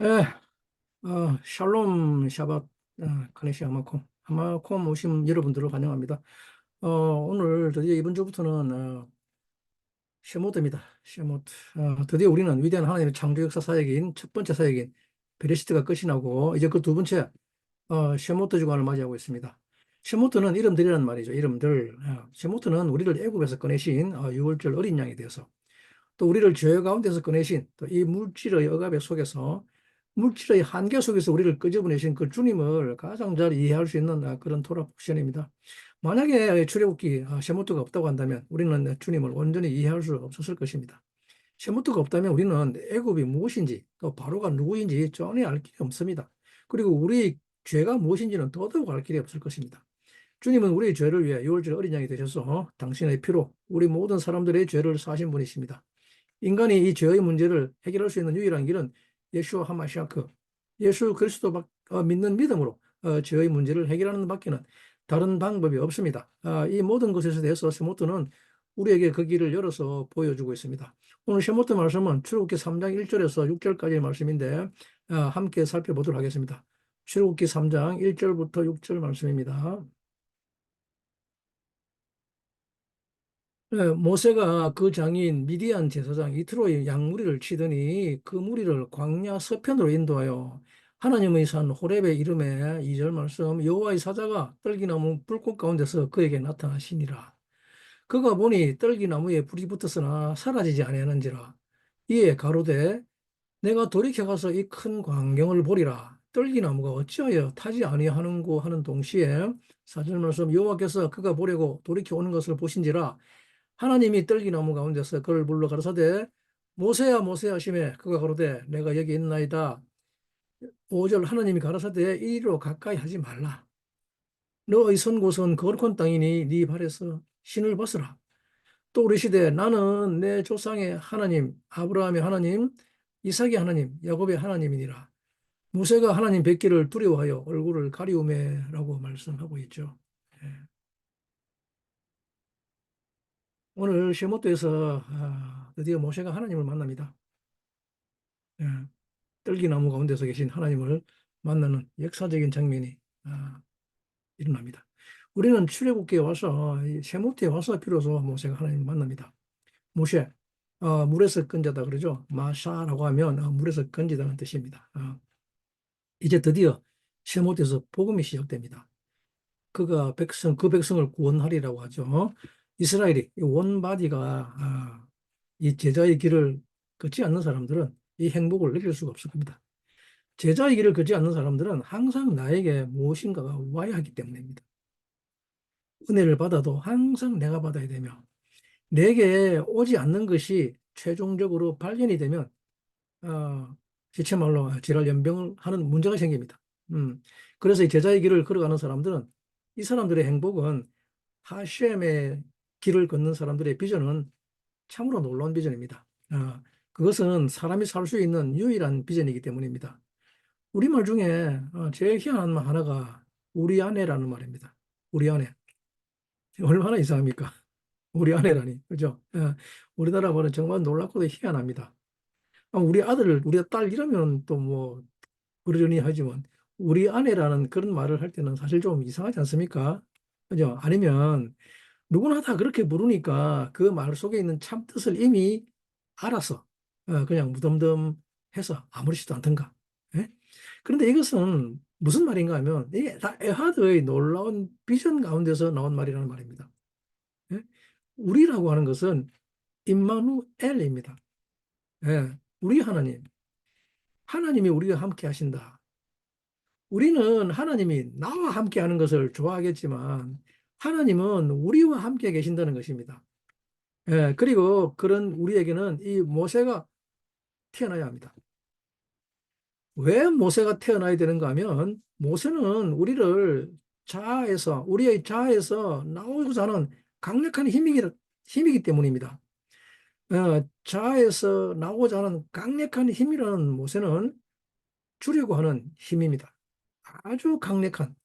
예, 샬롬 샤bat 카네시 하마콤 오신 여러분들을 환영합니다. 오늘 드디어 이번 주부터는 쉐모트입니다. 쉐모트. 드디어 우리는 위대한 하나님의 창조 역사 사역인 첫 번째 사역인 베레시트가 끝이 나고 이제 그 두 번째 쉐모트 주간을 맞이하고 있습니다. 쉐모트는 이름들이란 말이죠. 이름들. 쉐모트는 우리를 애굽에서 꺼내신 유월절 어린 양에 대해서 또 우리를 죄 가운데서 꺼내신 또 이 물질의 억압의 속에서 물질의 한계 속에서 우리를 끄집어내신 그 주님을 가장 잘 이해할 수 있는 그런 토라 포션입니다. 만약에 출애굽기 셰모트가 없다고 한다면 우리는 주님을 온전히 이해할 수 없었을 것입니다. 셰모트가 없다면 우리는 애굽이 무엇인지 또 바로가 누구인지 전혀 알 길이 없습니다. 그리고 우리 죄가 무엇인지는 더더욱 알 길이 없을 것입니다. 주님은 우리의 죄를 위해 유월절 어린 양이 되셔서 당신의 피로 우리 모든 사람들의 죄를 사신 분이십니다. 인간이 이 죄의 문제를 해결할 수 있는 유일한 길은 예수와 하마시아크, 예수 그리스도 믿는 믿음으로 죄의 문제를 해결하는 밖에는 다른 방법이 없습니다. 이 모든 것에 대해서 세모트는 우리에게 그 길을 열어서 보여주고 있습니다. 오늘 세모트 말씀은 출애굽기 3장 1절에서 6절까지의 말씀인데 함께 살펴보도록 하겠습니다. 출애굽기 3장 1절부터 6절 말씀입니다. 모세가 그 장인 미디안 제사장 이트로의 양무리를 치더니 그 무리를 광야 서편으로 인도하여 하나님의 산 호렙에 이름에 2절 말씀 여호와의 사자가 떨기나무 불꽃 가운데서 그에게 나타나시니라. 그가 보니 떨기나무에 불이 붙었으나 사라지지 아니하는지라. 이에 가로되 내가 돌이켜 가서 이 큰 광경을 보리라. 떨기나무가 어찌하여 타지 아니하는고 하는 동시에 4절 말씀 여호와께서 그가 보려고 돌이켜 오는 것을 보신지라. 하나님이 떨기나무 가운데서 그를 불러 가라사대 모세야 모세야 하시매 그가 가로되 내가 여기 있나이다. 5절 하나님이 가라사대 이리로 가까이 하지 말라. 너의 선 곳은 거룩한 땅이니 네 발에서 신을 벗으라. 또 이르시되 나는 내 조상의 하나님 아브라함의 하나님 이삭의 하나님 야곱의 하나님이니라. 모세가 하나님 뵙기를 두려워하여 얼굴을 가리우매라고 말씀하고 있죠. 예. 오늘 쉐모토에서 드디어 모세가 하나님을 만납니다. 예. 떨기나무 가운데서 계신 하나님을 만나는 역사적인 장면이 일어납니다. 우리는 출애굽기에 와서 셰모트에 와서 비로소 모세가 하나님을 만납니다. 모세, 물에서 건자다 그러죠. 마샤라고 하면 물에서 건지다는 뜻입니다. 이제 드디어 셰모트에서 복음이 시작됩니다. 그가 그 백성을 구원하리라고 하죠. 이스라엘이 원 바디가 이 제자의 길을 걷지 않는 사람들은 이 행복을 느낄 수가 없을 겁니다. 제자의 길을 걷지 않는 사람들은 항상 나에게 무엇인가가 와야 하기 때문입니다. 은혜를 받아도 항상 내가 받아야 되며 내게 오지 않는 것이 최종적으로 발견이 되면 지체말로 질환연병을 하는 문제가 생깁니다. 그래서 이 제자의 길을 걸어가는 사람들은 이 사람들의 행복은 하셴의 길을 걷는 사람들의 비전은 참으로 놀라운 비전입니다. 그것은 사람이 살 수 있는 유일한 비전이기 때문입니다. 우리말 중에 제일 희한한 말 하나가 우리 아내라는 말입니다. 우리 아내. 얼마나 이상합니까? 우리 아내라니. 그죠? 우리나라 말은 정말 놀랍고도 희한합니다. 우리 아들, 우리 딸 이러면 또 뭐, 그러려니 하지만, 우리 아내라는 그런 말을 할 때는 사실 좀 이상하지 않습니까? 그죠? 아니면, 누구나 다 그렇게 부르니까 그 말 속에 있는 참 뜻을 이미 알아서, 그냥 무덤덤해서 아무렇지도 않던가. 예? 그런데 이것은 무슨 말인가 하면 이게 다 에하드의 놀라운 비전 가운데서 나온 말이라는 말입니다. 예? 우리라고 하는 것은 임마누엘입니다. 예, 우리 하나님, 하나님이 우리와 함께 하신다. 우리는 하나님이 나와 함께 하는 것을 좋아하겠지만 하나님은 우리와 함께 계신다는 것입니다. 예, 그리고 그런 우리에게는 이 모세가 태어나야 합니다. 왜 모세가 태어나야 되는가 하면 모세는 우리의 자아에서 나오고자 하는 강력한 힘이기 때문입니다. 자아에서 나오고자 하는 강력한 힘이라는 모세는 주려고 하는 힘입니다. 아주 강력한.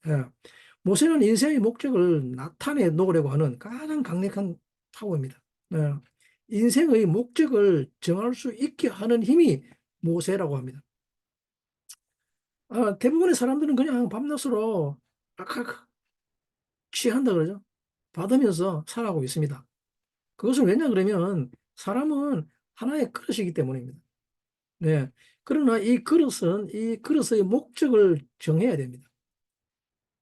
모세는 인생의 목적을 나타내 놓으려고 하는 가장 강력한 파워입니다. 예, 인생의 목적을 정할 수 있게 하는 힘이 모세라고 합니다. 대부분의 사람들은 그냥 밤낮으로 악 취한다 그러죠. 받으면서 살아가고 있습니다. 그것은 왜냐 그러면 사람은 하나의 그릇이기 때문입니다. 네. 그러나 이 그릇의 목적을 정해야 됩니다.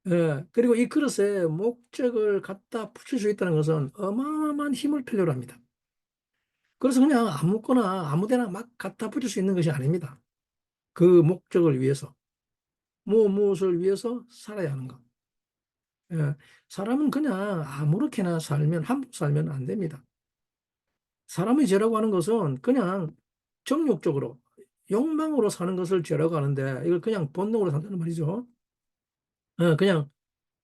예. 그리고 이 그릇에 목적을 갖다 붙일 수 있다는 것은 어마어마한 힘을 필요로 합니다. 그래서 그냥 아무거나 아무데나 막 갖다 붙일 수 있는 것이 아닙니다. 그 목적을 위해서, 무엇을 위해서 살아야 하는 것. 예. 사람은 그냥 아무렇게나 함부로 살면 안 됩니다. 사람의 죄라고 하는 것은 그냥 정욕적으로, 욕망으로 사는 것을 죄라고 하는데, 이걸 그냥 본능으로 산다는 말이죠. 그냥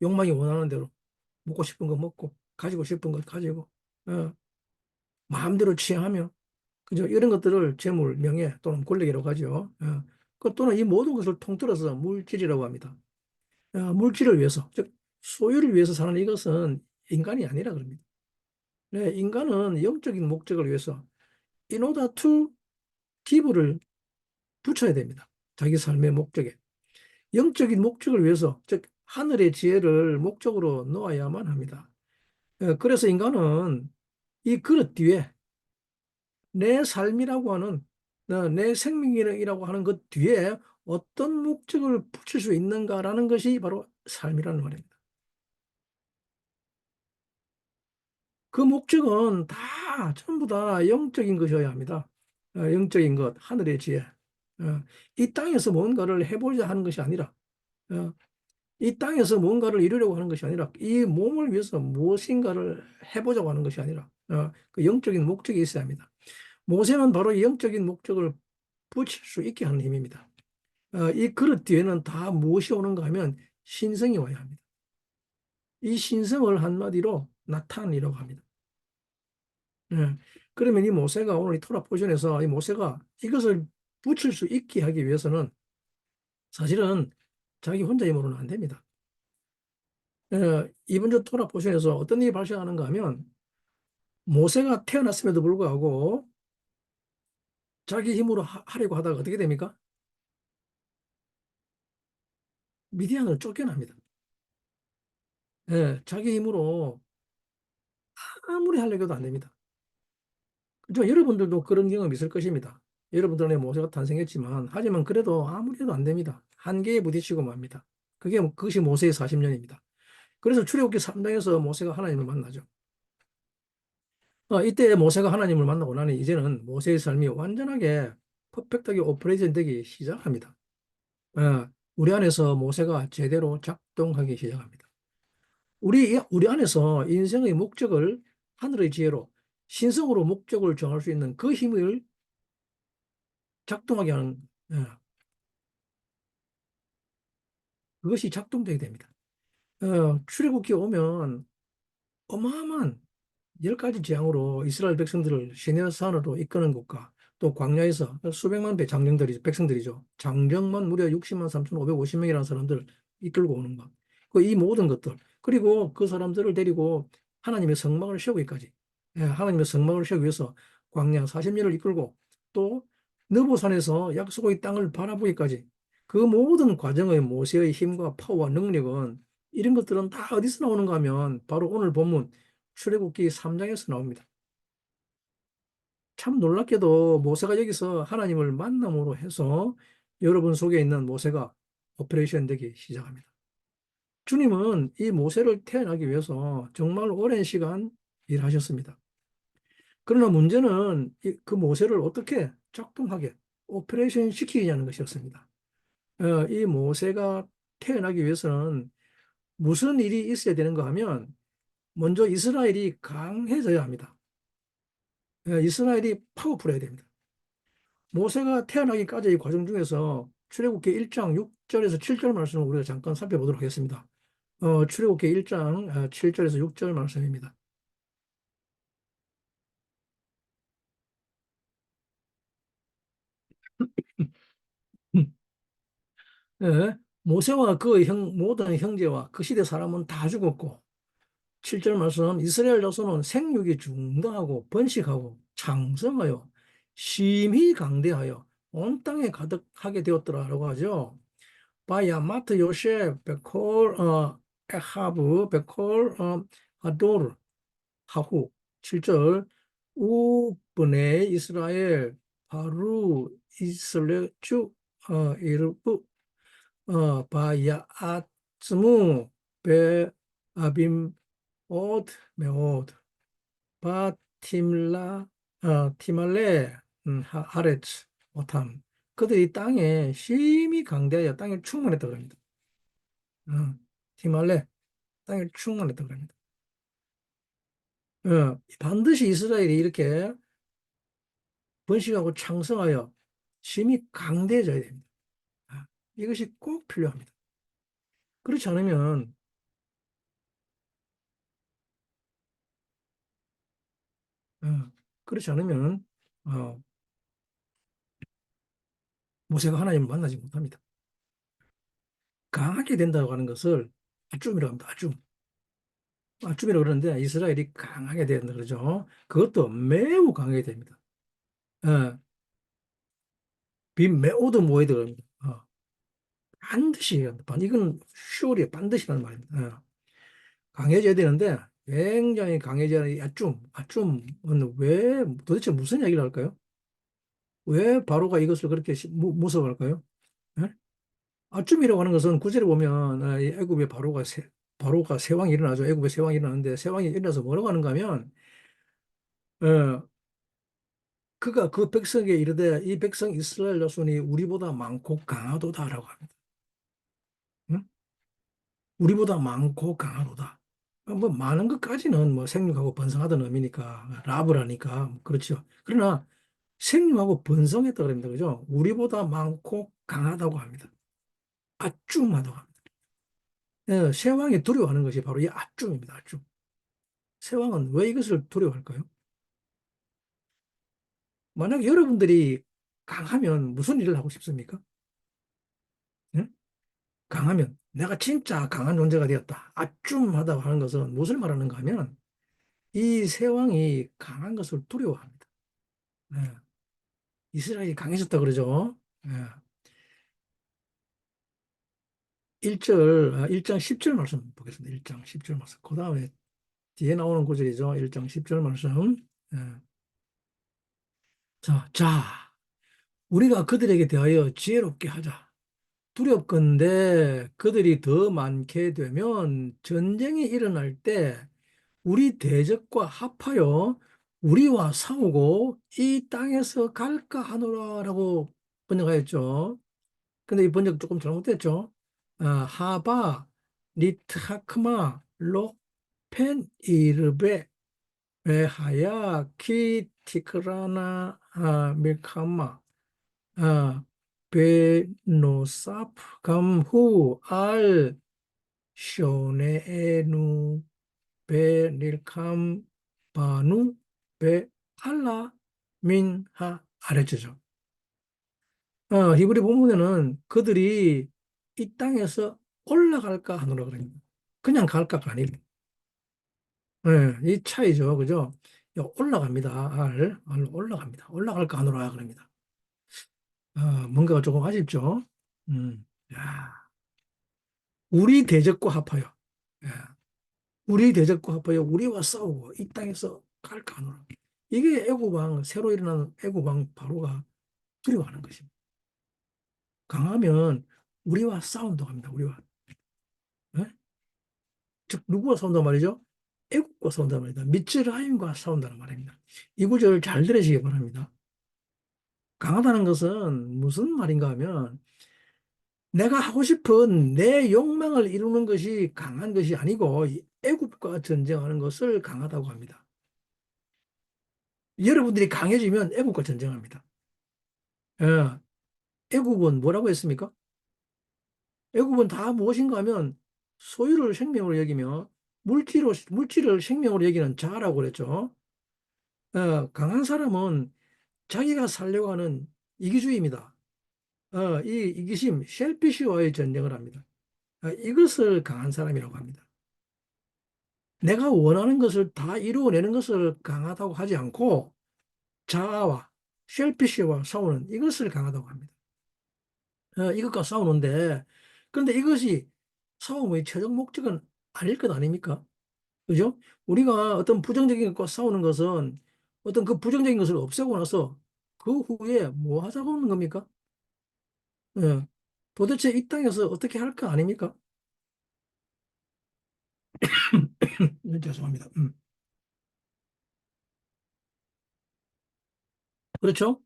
욕망이 원하는 대로 먹고 싶은 거 먹고, 가지고 싶은 거 가지고, 어, 마음대로 취하며, 그죠? 이런 것들을 재물, 명예 또는 권력이라고 하죠. 또는 이 모든 것을 통틀어서 물질이라고 합니다. 물질을 위해서, 즉, 소유를 위해서 사는 이것은 인간이 아니라 그럽니다. 네, 인간은 영적인 목적을 위해서 in order to give를 붙여야 됩니다. 자기 삶의 목적에. 영적인 목적을 위해서, 즉, 하늘의 지혜를 목적으로 놓아야만 합니다. 그래서 인간은 이 그릇 뒤에 내 삶이라고 하는, 내 생명이라고 하는 것 뒤에 어떤 목적을 붙일 수 있는가라는 것이 바로 삶이라는 말입니다. 그 목적은 전부 다 영적인 것이어야 합니다. 영적인 것, 하늘의 지혜. 이 땅에서 뭔가를 해보자 하는 것이 아니라, 어, 이 땅에서 뭔가를 이루려고 하는 것이 아니라, 이 몸을 위해서 무엇인가를 해보자고 하는 것이 아니라, 그 영적인 목적이 있어야 합니다. 모세는 바로 이 영적인 목적을 붙일 수 있게 하는 힘입니다. 이 그릇 뒤에는 다 무엇이 오는가 하면 신성이 와야 합니다. 이 신성을 한마디로 나타이라고 합니다. 예. 그러면 이 모세가 오늘 이 토라 포션에서 이 모세가 이것을 붙일 수 있게 하기 위해서는 사실은 자기 혼자 힘으로는 안 됩니다. 이번 주 토라 포션에서 어떤 일이 발생하는가 하면 모세가 태어났음에도 불구하고 자기 힘으로 하려고 하다가 어떻게 됩니까? 미디안을 쫓겨납니다. 자기 힘으로 아무리 하려고 해도 안 됩니다. 그죠? 여러분들도 그런 경험 있을 것입니다. 여러분들의 모세가 탄생했지만, 하지만 그래도 아무리 해도 안 됩니다. 한계에 부딪히고 맙니다. 그것이 모세의 40년입니다. 그래서 출애굽기 3장에서 모세가 하나님을 만나죠. 이때 모세가 하나님을 만나고 나니 이제는 모세의 삶이 완전하게 퍼펙트하게 오퍼레이션 되기 시작합니다. 우리 안에서 모세가 제대로 작동하기 시작합니다. 우리 안에서 인생의 목적을 하늘의 지혜로 신성으로 목적을 정할 수 있는 그 힘을 작동하게 하는 그것이 작동되게 됩니다. 출애굽기 오면 어마어마한 10가지 재앙으로 이스라엘 백성들을 시내산으로 이끄는 것과 또 광야에서 수백만 배 백성들이죠. 장정만 무려 60만 3,550명이라는 사람들 이끌고 오는 것. 이 모든 것들. 그리고 그 사람들을 데리고 하나님의 성막을 세우기까지. 하나님의 성막을 세우기 위해서 광야 40년을 이끌고 또 느보산에서 약속의 땅을 바라보기까지 그 모든 과정의 모세의 힘과 파워와 능력은 이런 것들은 다 어디서 나오는가 하면 바로 오늘 본문 출애굽기 3장에서 나옵니다. 참 놀랍게도 모세가 여기서 하나님을 만남으로 해서 여러분 속에 있는 모세가 오퍼레이션 되기 시작합니다. 주님은 이 모세를 태어나기 위해서 정말 오랜 시간 일하셨습니다. 그러나 문제는 그 모세를 어떻게 작동하게 오퍼레이션 시키냐는 것이었습니다. 이 모세가 태어나기 위해서는 무슨 일이 있어야 되는가 하면 먼저 이스라엘이 강해져야 합니다. 이스라엘이 파워풀해야 됩니다. 모세가 태어나기까지의 과정 중에서 출애굽기 1장 6절에서 7절 말씀을 우리가 잠깐 살펴보도록 하겠습니다. 출애굽기 1장 7절에서 6절 말씀입니다. 예, 모세와 그의 모든 형제와 그 시대 사람은 다 죽었고 7절 말씀 이스라엘 자손은 생육이 중등하고 번식하고 창성하여 심히 강대하여 온 땅에 가득하게 되었더라라고 하죠. 바야마트 요셉 베콜 에하브 베콜 아도르 하후 7절 우브네 이스라엘 바루 이스레 주 이르부 바야아츠무 베 아빔 오드 메오드 바팀라 티말레 하레츠 오탐 그들이 땅에 심히 강대하여 땅에 충만했다고 합니다. 어, 티말레 땅에 충만했다고 합니다. 반드시 이스라엘이 이렇게 번식하고 창성하여 심히 강대해져야 됩니다. 이것이 꼭 필요합니다. 그렇지 않으면 어, 그렇지 않으면 어, 모세가 하나님을 만나지 못합니다. 강하게 된다고 하는 것을 아tum이라고 합니다. 아tum이라고 그러는데 이스라엘이 강하게 된다 그러죠. 그것도 매우 강하게 됩니다. 어, 빈메오도 모에도 그럽니다. 반드시 해야 합니다. 이건 슈어리 반드시라는 말입니다. 강해져야 되는데 굉장히 강해져야 이 아tum은 왜 도대체 무슨 얘기를 할까요? 왜 바로가 이것을 그렇게 무서워할까요? 예? 아tum이라고 하는 것은 구절에 보면 이 애굽의 바로가 세왕이 일어나죠. 애굽에 세왕이 일어나는데 세왕이 일어나서 뭐라고 하는가 하면 어, 그가 그 백성에게 이르되 이 백성 이스라엘 자손이 우리보다 많고 강하도다라고 합니다. 응? 우리보다 많고 강하도다. 뭐 많은 것까지는 뭐 생육하고 번성하다는 의미니까 라브라니까 그렇죠. 그러나 생육하고 번성했다 그럽니다. 그죠? 우리보다 많고 강하다고 합니다. 아쭈하다고 합니다. 세왕이 두려워하는 것이 바로 이 아쭈입니다. 아쭈. 세왕은 왜 이것을 두려워할까요? 만약 여러분들이 강하면 무슨 일을 하고 싶습니까? 예? 강하면 내가 진짜 강한 존재가 되었다. 아쭈하다고 하는 것은 무엇을 말하는가 하면 이 세왕이 강한 것을 두려워합니다. 예. 이스라엘이 강해졌다 그러죠. 예. 1장 10절 말씀 보겠습니다. 1장 10절 말씀. 그 다음에 뒤에 나오는 구절이죠. 1장 10절 말씀. 예. 자, 우리가 그들에게 대하여 지혜롭게 하자. 두렵건대 그들이 더 많게 되면 전쟁이 일어날 때 우리 대적과 합하여 우리와 싸우고 이 땅에서 갈까 하노라라고 번역하였죠. 근데 이 번역 조금 잘못됐죠. 하바 리트하크마 로펜 이르베 베하야 키 티크라나 밀카마 베노사프 감후 알 쇼네에누 베닐캄 바누 베 알라 민하 아래주죠. 히브리 본문에는 그들이 이 땅에서 올라갈까 하노라 그럽니다. 그냥 갈까가 아닙니다. 이 차이죠. 그죠? 올라갑니다. 올라갑니다. 올라갈까 하노라 그럽니다. 뭔가가 조금 아쉽죠? 야, 우리 대적과 합하여. 예, 우리 대적과 합하여 우리와 싸우고 이 땅에서 갈까 하노라. 이게 새로 일어나는 애고방 바로가 두려워하는 것입니다. 강하면 우리와 싸운다고 합니다. 우리와. 예? 즉 누구와 싸운단 말이죠? 애국과 싸운단 말입니다. 미츠라임과 싸운다는 말입니다. 이 구절을 잘 들으시기 바랍니다. 강하다는 것은 무슨 말인가 하면 내가 하고 싶은 내 욕망을 이루는 것이 강한 것이 아니고 이 애국과 전쟁하는 것을 강하다고 합니다. 여러분들이 강해지면 애국과 전쟁합니다. 예, 애국은 뭐라고 했습니까? 애국은 다 무엇인가 하면 소유를 생명으로 여기며 물질을 생명으로 여기는 자라고 그랬죠. 강한 사람은 자기가 살려고 하는 이기주의입니다. 이 이기심, 셀피시와의 전쟁을 합니다. 이것을 강한 사람이라고 합니다. 내가 원하는 것을 다 이루어내는 것을 강하다고 하지 않고 자아와 셀피시와 싸우는 이것을 강하다고 합니다. 이것과 싸우는데 그런데 이것이 싸움의 최종 목적은 아닐 것 아닙니까? 그죠? 우리가 어떤 부정적인 것과 싸우는 것은 어떤 그 부정적인 것을 없애고 나서 그 후에 뭐 하자고 하는 겁니까? 예. 도대체 이 땅에서 어떻게 할 거 아닙니까? 죄송합니다. 그렇죠?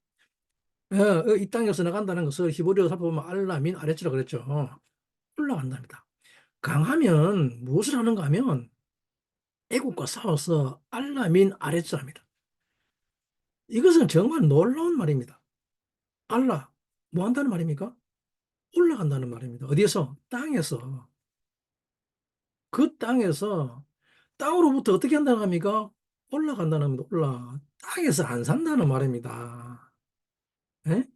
예, 이 땅에서 나간다는 것을 히브리어 살펴보면 알라 민 아레츠라 그랬죠. 올라간답니다. 강하면 무엇을 하는가 하면 애국과 싸워서 알라 민 아레츠랍니다. 이것은 정말 놀라운 말입니다. 알라, 뭐 한다는 말입니까? 올라간다는 말입니다. 어디에서? 땅에서. 그 땅에서 땅으로부터 어떻게 한다는 겁니까? 올라간다는 겁니다. 땅에서 안 산다는 말입니다. 예?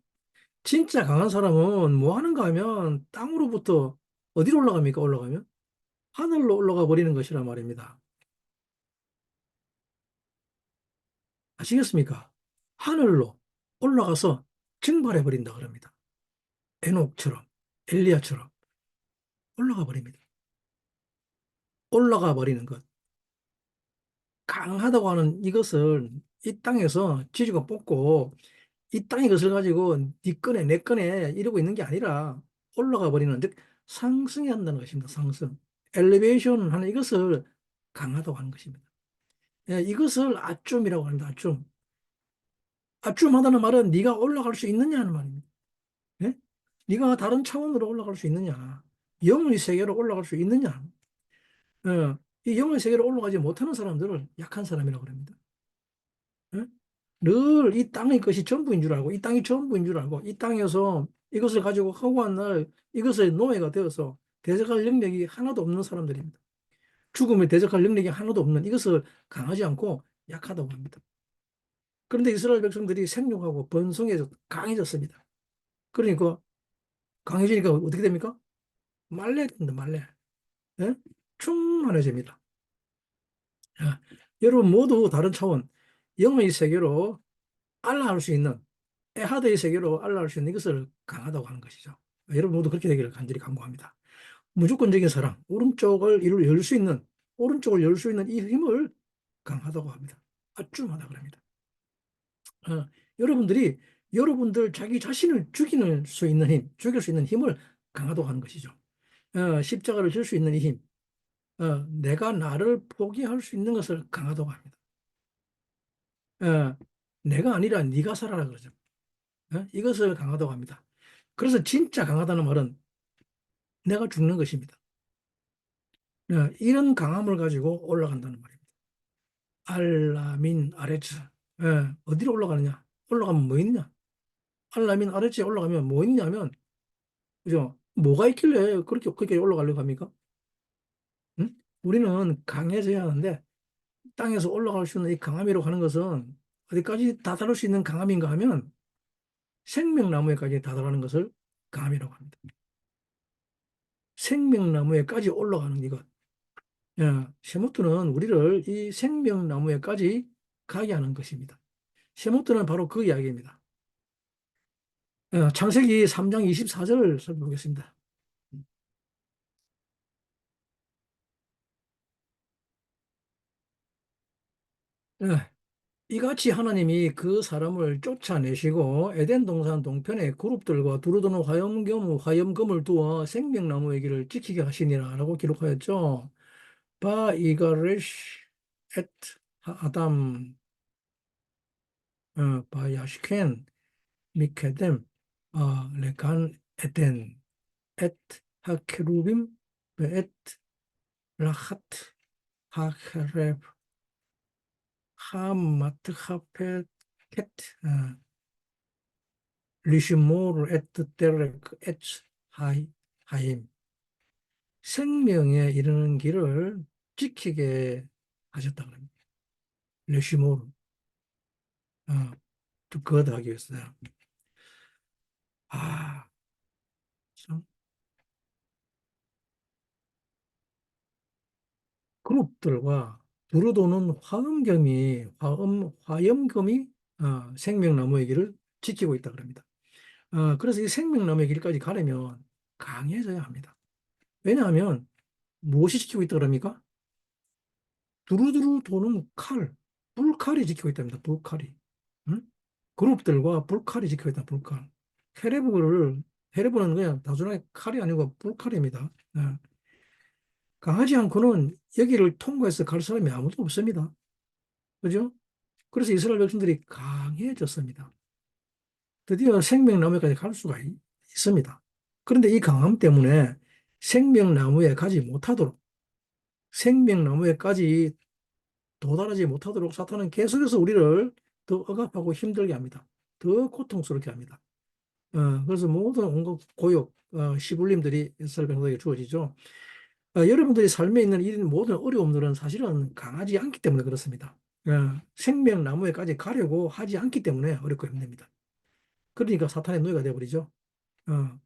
진짜 강한 사람은 뭐 하는가 하면 땅으로부터 어디로 올라갑니까? 올라가면? 하늘로 올라가 버리는 것이란 말입니다. 아시겠습니까? 하늘로 올라가서 증발해 버린다 그럽니다. 에녹처럼, 엘리야처럼 올라가 버립니다. 올라가 버리는 것. 강하다고 하는 이것을 이 땅에서 지지고 뽑고 이 땅의 것을 가지고 네 꺼내 내 꺼내 이러고 있는 게 아니라 올라가 버리는 즉 상승해야 한다는 것입니다. 상승. 엘리베이션 하는 이것을 강하다고 하는 것입니다. 예, 이것을 아좀이라고 합니다. 아좀. 아좀하다는 말은 네가 올라갈 수 있느냐 하는 말입니다. 예? 네가 다른 차원으로 올라갈 수 있느냐? 영의 세계로 올라갈 수 있느냐? 이 영의 세계로 올라가지 못하는 사람들을 약한 사람이라고 합니다. 예? 늘 이 땅의 것이 전부인 줄 알고, 이 땅이 전부인 줄 알고, 이 땅에서 이것을 가지고 허구한 날 이것의 노예가 되어서 대적할 능력이 하나도 없는 사람들입니다. 죽음에 대적할 능력이 하나도 없는 이것을 강하지 않고 약하다고 합니다. 그런데 이스라엘 백성들이 생육하고 번성해서 강해졌습니다. 그러니까 강해지니까 어떻게 됩니까? 말레 됩니다, 말레. 예? 충만해집니다. 자, 여러분 모두 다른 차원, 영의 세계로 알라할 수 있는, 에하드의 세계로 알라할 수 있는 이것을 강하다고 하는 것이죠. 여러분 모두 그렇게 되기를 간절히 간구합니다. 무조건적인 사랑, 오른쪽을 열 수 있는 이 힘을 강하다고 합니다. 아주하다 그럽니다. 어, 여러분들이 여러분들 자기 자신을 죽일 수 있는 힘을 강하다고 하는 것이죠. 십자가를 질 수 있는 이 힘, 내가 나를 포기할 수 있는 것을 강하다고 합니다. 어, 내가 아니라 네가 살아라 그러죠. 이것을 강하다고 합니다. 그래서 진짜 강하다는 말은 내가 죽는 것입니다. 이런 강함을 가지고 올라간다는 말입니다. 알라민 아레츠. 어디로 올라가느냐? 올라가면 뭐 있냐? 알라민 아레츠에 올라가면 뭐 있냐면, 그죠? 뭐가 있길래 그렇게 올라가려고 합니까? 응? 우리는 강해져야 하는데, 땅에서 올라갈 수 있는 이 강함이라고 하는 것은 어디까지 다다를 수 있는 강함인가 하면 생명나무에까지 다다르는 것을 강함이라고 합니다. 생명나무에까지 올라가는 이것. 셰모트는 우리를 이 생명나무에까지 가게 하는 것입니다. 셰모트는 바로 그 이야기입니다. 창세기 3장 24절을 살펴보겠습니다. 예, 이같이 하나님이 그 사람을 쫓아내시고 에덴 동산 동편에 그룹들과 두루도는 화염금을 두어 생명나무의 길을 지키게 하시니라라고 기록하였죠. 바 이가레시 엣 아담 바 야시켄 미케뎀 레간 에덴 엣 하케루빔 벳 라하트 하케렙 하마트 하페켓 리시모르 에트 데렉 에츠 하임 생명에 이르는 길을 지키게 하셨다 그럽니다. 리시모르 거듭하기 위해서요. 아, 참 그룹들과 두루도는 화염금이 생명나무의 길을 지키고 있다 그럽니다. 그래서 이 생명나무의 길까지 가려면 강해져야 합니다. 왜냐하면 무엇이 지키고 있다 그럽니까? 두루두루 도는 칼, 불칼이 지키고 있답니다. 불칼이. 응? 그룹들과 불칼이 지키고 있다. 불칼. 헤레브를 헤레브는 그냥 단순하게 칼이 아니고 불칼입니다. 예. 강하지 않고는 여기를 통과해서 갈 사람이 아무도 없습니다. 그죠? 그래서 이스라엘 백성들이 강해졌습니다. 드디어 생명나무에까지 갈 수가 있습니다. 그런데 이 강함 때문에 생명나무에 가지 못하도록, 생명나무에까지 도달하지 못하도록 사탄은 계속해서 우리를 더 억압하고 힘들게 합니다. 더 고통스럽게 합니다. 그래서 모든 온갖 고욕, 시불림들이 이스라엘 백성에게 주어지죠. 여러분들이 삶에 있는 이 모든 어려움들은 사실은 강하지 않기 때문에 그렇습니다. 생명나무에까지 가려고 하지 않기 때문에 어렵고 힘듭니다. 그러니까 사탄의 노예가 되어버리죠. 어,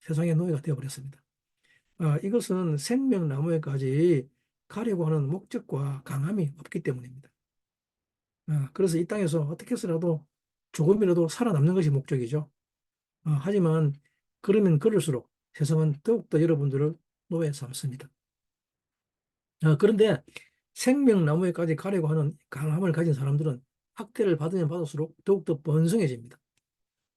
세상의 노예가 되어버렸습니다. 이것은 생명나무에까지 가려고 하는 목적과 강함이 없기 때문입니다. 그래서 이 땅에서 어떻게 해서라도 조금이라도 살아남는 것이 목적이죠. 하지만 그러면 그럴수록 세상은 더욱더 여러분들을 노예 삼습니다. 그런데 생명나무에까지 가려고 하는 강함을 가진 사람들은 학대를 받으면 받을수록 더욱더 번성해집니다.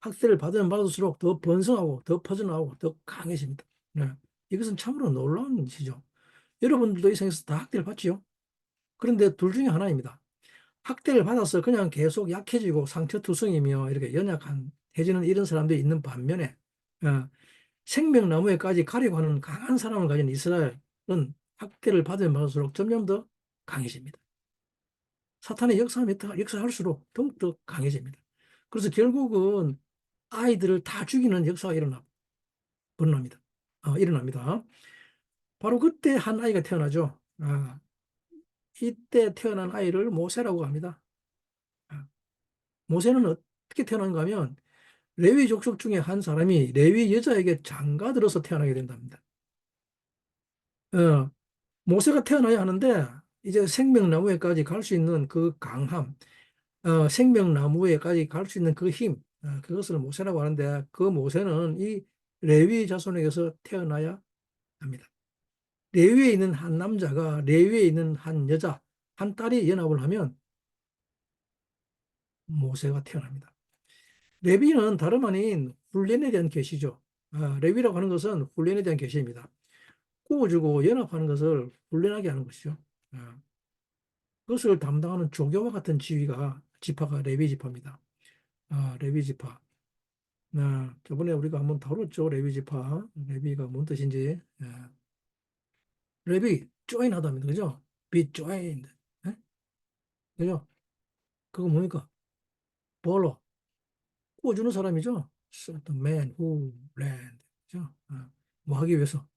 학대를 받으면 받을수록 더 번성하고 더 퍼져나오고 더 강해집니다. 네. 이것은 참으로 놀라운 일이죠. 여러분들도 이 생에서 다 학대를 받지요. 그런데 둘 중에 하나입니다. 학대를 받아서 그냥 계속 약해지고 상처투성이며 이렇게 연약한 해지는 이런 사람들이 있는 반면에 어, 생명나무에까지 가려고 하는 강한 사람을 가진 이스라엘은 학대를 받으면 받을수록 점점 더 강해집니다. 사탄의 역사할수록 더욱더 강해집니다. 그래서 결국은 아이들을 다 죽이는 역사가 일어납니다. 일어납니다. 바로 그때 한 아이가 태어나죠. 이때 태어난 아이를 모세라고 합니다. 아, 모세는 어떻게 태어난가 하면 레위 족속 중에 한 사람이 레위 여자에게 장가들어서 태어나게 된답니다. 어, 모세가 태어나야 하는데 이제 생명나무에까지 갈 수 있는 그 강함, 생명나무에까지 갈 수 있는 그 힘, 그것을 모세라고 하는데 그 모세는 이 레위 자손에게서 태어나야 합니다. 레위에 있는 한 남자가 레위에 있는 한 여자, 한 딸이 연합을 하면 모세가 태어납니다. 레위는 다름 아닌 훈련에 대한 계시죠. 레위라고 하는 것은 훈련에 대한 계시입니다. 구워주고 연합하는 것을 훈련하게 하는 것이죠. 아, 그것을 담당하는 조교와 같은 지파가 레위 지파입니다. 레위 지파. 저번에 우리가 한번 다뤘죠. 레위 지파. 레위가 뭔 뜻인지. 레위, join 하다입니다. 그죠? be joined. 예? 그죠? 그거 뭡니까? follow. 구워주는 사람이죠. So the man who led. 그죠? 뭐 하기 위해서?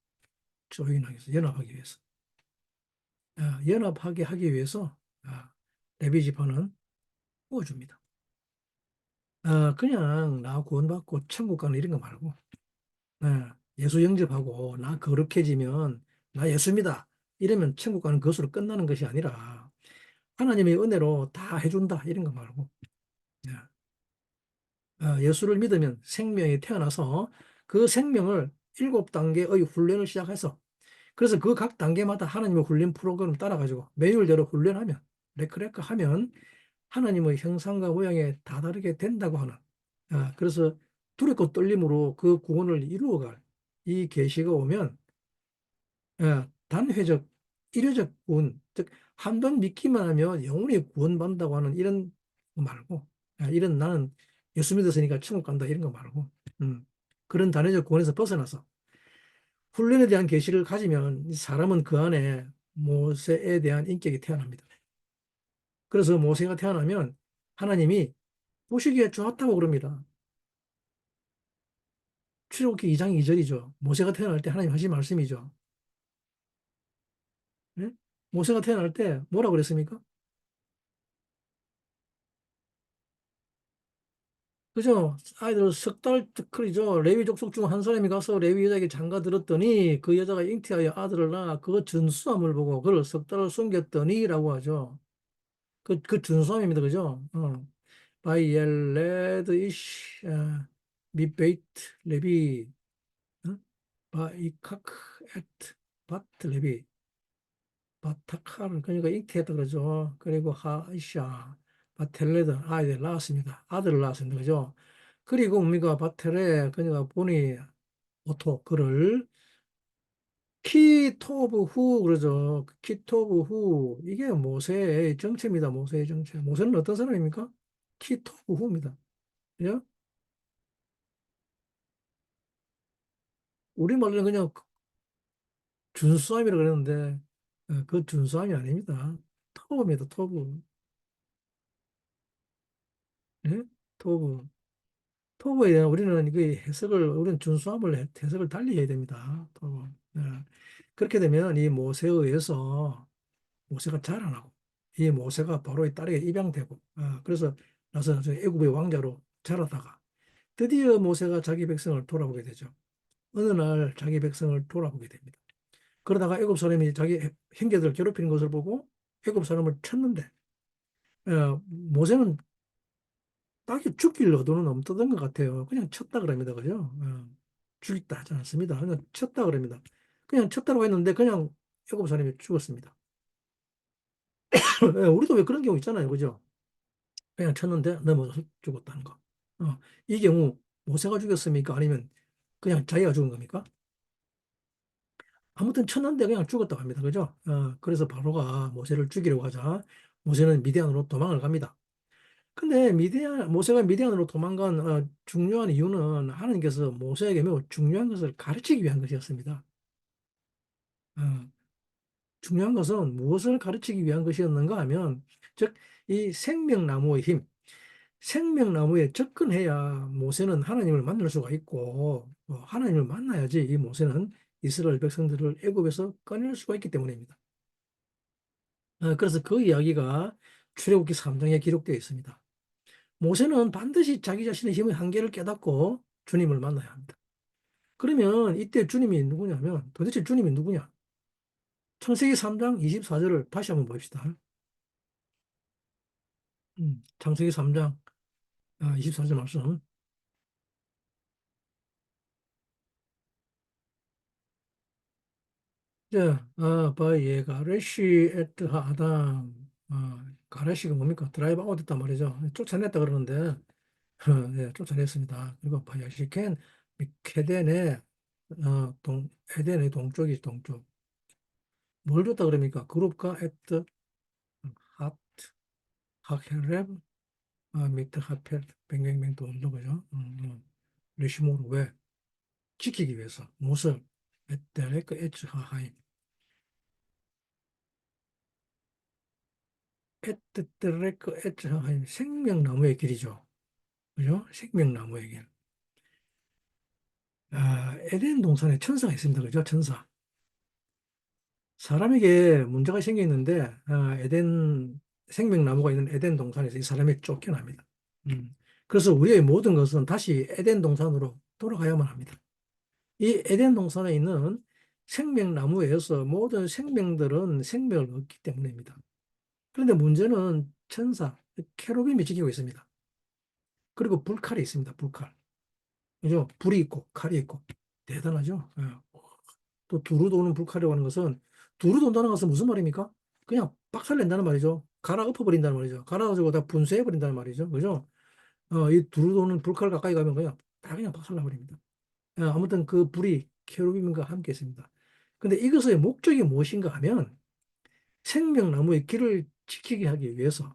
join하기 위해서, 연합하기 위해서. 연합하게 하기 위해서 레위 지파는 구워줍니다. 그냥 나 구원받고 천국 가는 이런 거 말고, 예수 영접하고 나 거룩해지면 나 예수입니다. 이러면 천국 가는 것으로 끝나는 것이 아니라 하나님의 은혜로 다 해준다. 이런 거 말고, 예, 예수를 믿으면 생명이 태어나서 그 생명을 7단계의 훈련을 시작해서 그래서 그 각 단계마다 하나님의 훈련 프로그램을 따라가지고 매일대로 훈련하면 레크레크 하면 하나님의 형상과 모양에 다다르게 된다고 하는 그래서 두렵고 떨림으로 그 구원을 이루어갈 이 계시가 오면 단회적 일회적 구원 즉 한 번 믿기만 하면 영원히 구원받는다고 하는 이런 거 말고 이런 나는 예수 믿었으니까 천국 간다 이런 거 말고 그런 단회적 구원에서 벗어나서 훈련에 대한 계시를 가지면 사람은 그 안에 모세에 대한 인격이 태어납니다. 그래서 모세가 태어나면 하나님이 보시기에 좋았다고 그럽니다. 출애굽기 2장 2절이죠. 모세가 태어날 때 하나님 하신 말씀이죠. 네? 모세가 태어날 때 뭐라고 그랬습니까? 그죠? 아이들 석 달 그러죠. 레위 족속 중 한 사람이 가서 레위 여자에게 장가 들었더니 그 여자가 잉태하여 아들을 낳아 그 준수함을 보고 그를 석 달을 숨겼더니라고 하죠. 그 준수함입니다. 그죠? 바이엘레드 이시 미베이트 레비 바이카크 에트, 바틀레비, 바타카를 그러니까 잉태했다 그러죠. 그리고 하이샤, 바텔레드 아이들 낳았습니다. 아들을 낳았습니다. 그죠? 그리고 뭡니까? 바텔레 그러니까 보니 오토 그를 키토브 후 그러죠. 키토브 후 이게 모세의 정체입니다. 모세의 정체. 모세는 어떤 사람입니까? 키토브 후입니다. 그죠? 우리말로는 그냥 준수함이라고 그러는데 그 준수함이 아닙니다. 토브입니다. 토브. 예? 토브. 토브에 대한 우리는 그 해석을 우리는 준수함을 해석을 달리 해야 됩니다. 토브. 예. 그렇게 되면 이 모세에 의해서 모세가 자라나고 이 모세가 바로의 딸에게 입양되고 그래서 나서 애굽의 왕자로 자라다가 드디어 모세가 자기 백성을 돌아보게 되죠. 어느 날 자기 백성을 돌아보게 됩니다. 그러다가 애굽 사람이 자기 형제들을 괴롭히는 것을 보고 애굽 사람을 쳤는데 모세는 딱히 죽일 의도는 없던 것 같아요. 그냥 쳤다 그럽니다. 그죠? 죽였다 하지 않습니다. 그냥 쳤다 그럽니다. 그냥 쳤다고 했는데 그냥 애굽 사람이 죽었습니다. 우리도 왜 그런 경우 있잖아요. 그죠? 그냥 쳤는데 넘어져서 죽었다는 거. 이 경우 모세가 죽였습니까? 아니면 그냥 자기가 죽은 겁니까? 아무튼 쳤는데 그냥 죽었다고 합니다. 그죠? 그래서 바로가 모세를 죽이려고 하자 모세는 미디안으로 도망을 갑니다. 근데 모세가 미디안으로 도망간 중요한 이유는 하나님께서 모세에게 매우 중요한 것을 가르치기 위한 것이었습니다. 어, 중요한 것은 무엇을 가르치기 위한 것이었는가 하면, 즉, 이 생명나무의 힘, 생명나무에 접근해야 모세는 하나님을 만날 수가 있고, 하나님을 만나야지 이 모세는 이스라엘 백성들을 애굽에서 꺼낼 수가 있기 때문입니다. 그래서 그 이야기가 출애굽기 3장에 기록되어 있습니다. 모세는 반드시 자기 자신의 힘의 한계를 깨닫고 주님을 만나야 합니다. 그러면 이때 주님이 누구냐면 도대체 주님이 누구냐? 창세기 3장 24절을 다시 한번 봅시다. 창세기 3장 24절 말씀. 자, 바예 가레시 에트 하담. 가레시가 뭡니까? 드라이브 아웃 했단 말이죠. 쫓아냈다 그러는데 예, 쫓아냈습니다. 그리고 바야시켄 미케덴의 에덴의 동쪽이 동쪽. 뭘 줬다 그럽니까? 그룹과 에트 핫 하케렙 미트 하펠 뱅뱅뱅 돈도 그죠? 레시모르 왜 지키기 위해서 무엇을 에테레크 에츠하하임 에테레크 에츠하하임 생명나무의 길이죠. 그죠? 생명나무의 길. 에덴 동산에 천사가 있습니다. 그죠? 천사. 사람에게 문제가 생겼는데 에덴 생명나무가 있는 에덴 동산에서 이 사람이 쫓겨납니다. 음. 그래서 우리의 모든 것은 다시 에덴 동산으로 돌아가야만 합니다. 이 에덴 동산에 있는 생명나무에서 모든 생명들은 생명을 얻기 때문입니다. 그런데 문제는 천사, 케루빔이 지키고 있습니다. 그리고 불칼이 있습니다. 불칼. 그죠? 불이 있고 칼이 있고 대단하죠. 또 두루 도는 불칼이라고 하는 것은 두루 돈다는 것은 무슨 말입니까? 그냥 박살 낸다는 말이죠. 갈아 엎어버린다는 말이죠. 갈아가지고 다 분쇄해버린다는 말이죠. 그죠? 이 두루 도는 불칼 가까이 가면 그냥 다 그냥 박살 나버립니다. 아무튼 그 불이 케루빔과 함께 있습니다. 근데 이것의 목적이 무엇인가 하면 생명나무의 길을 지키게 하기 위해서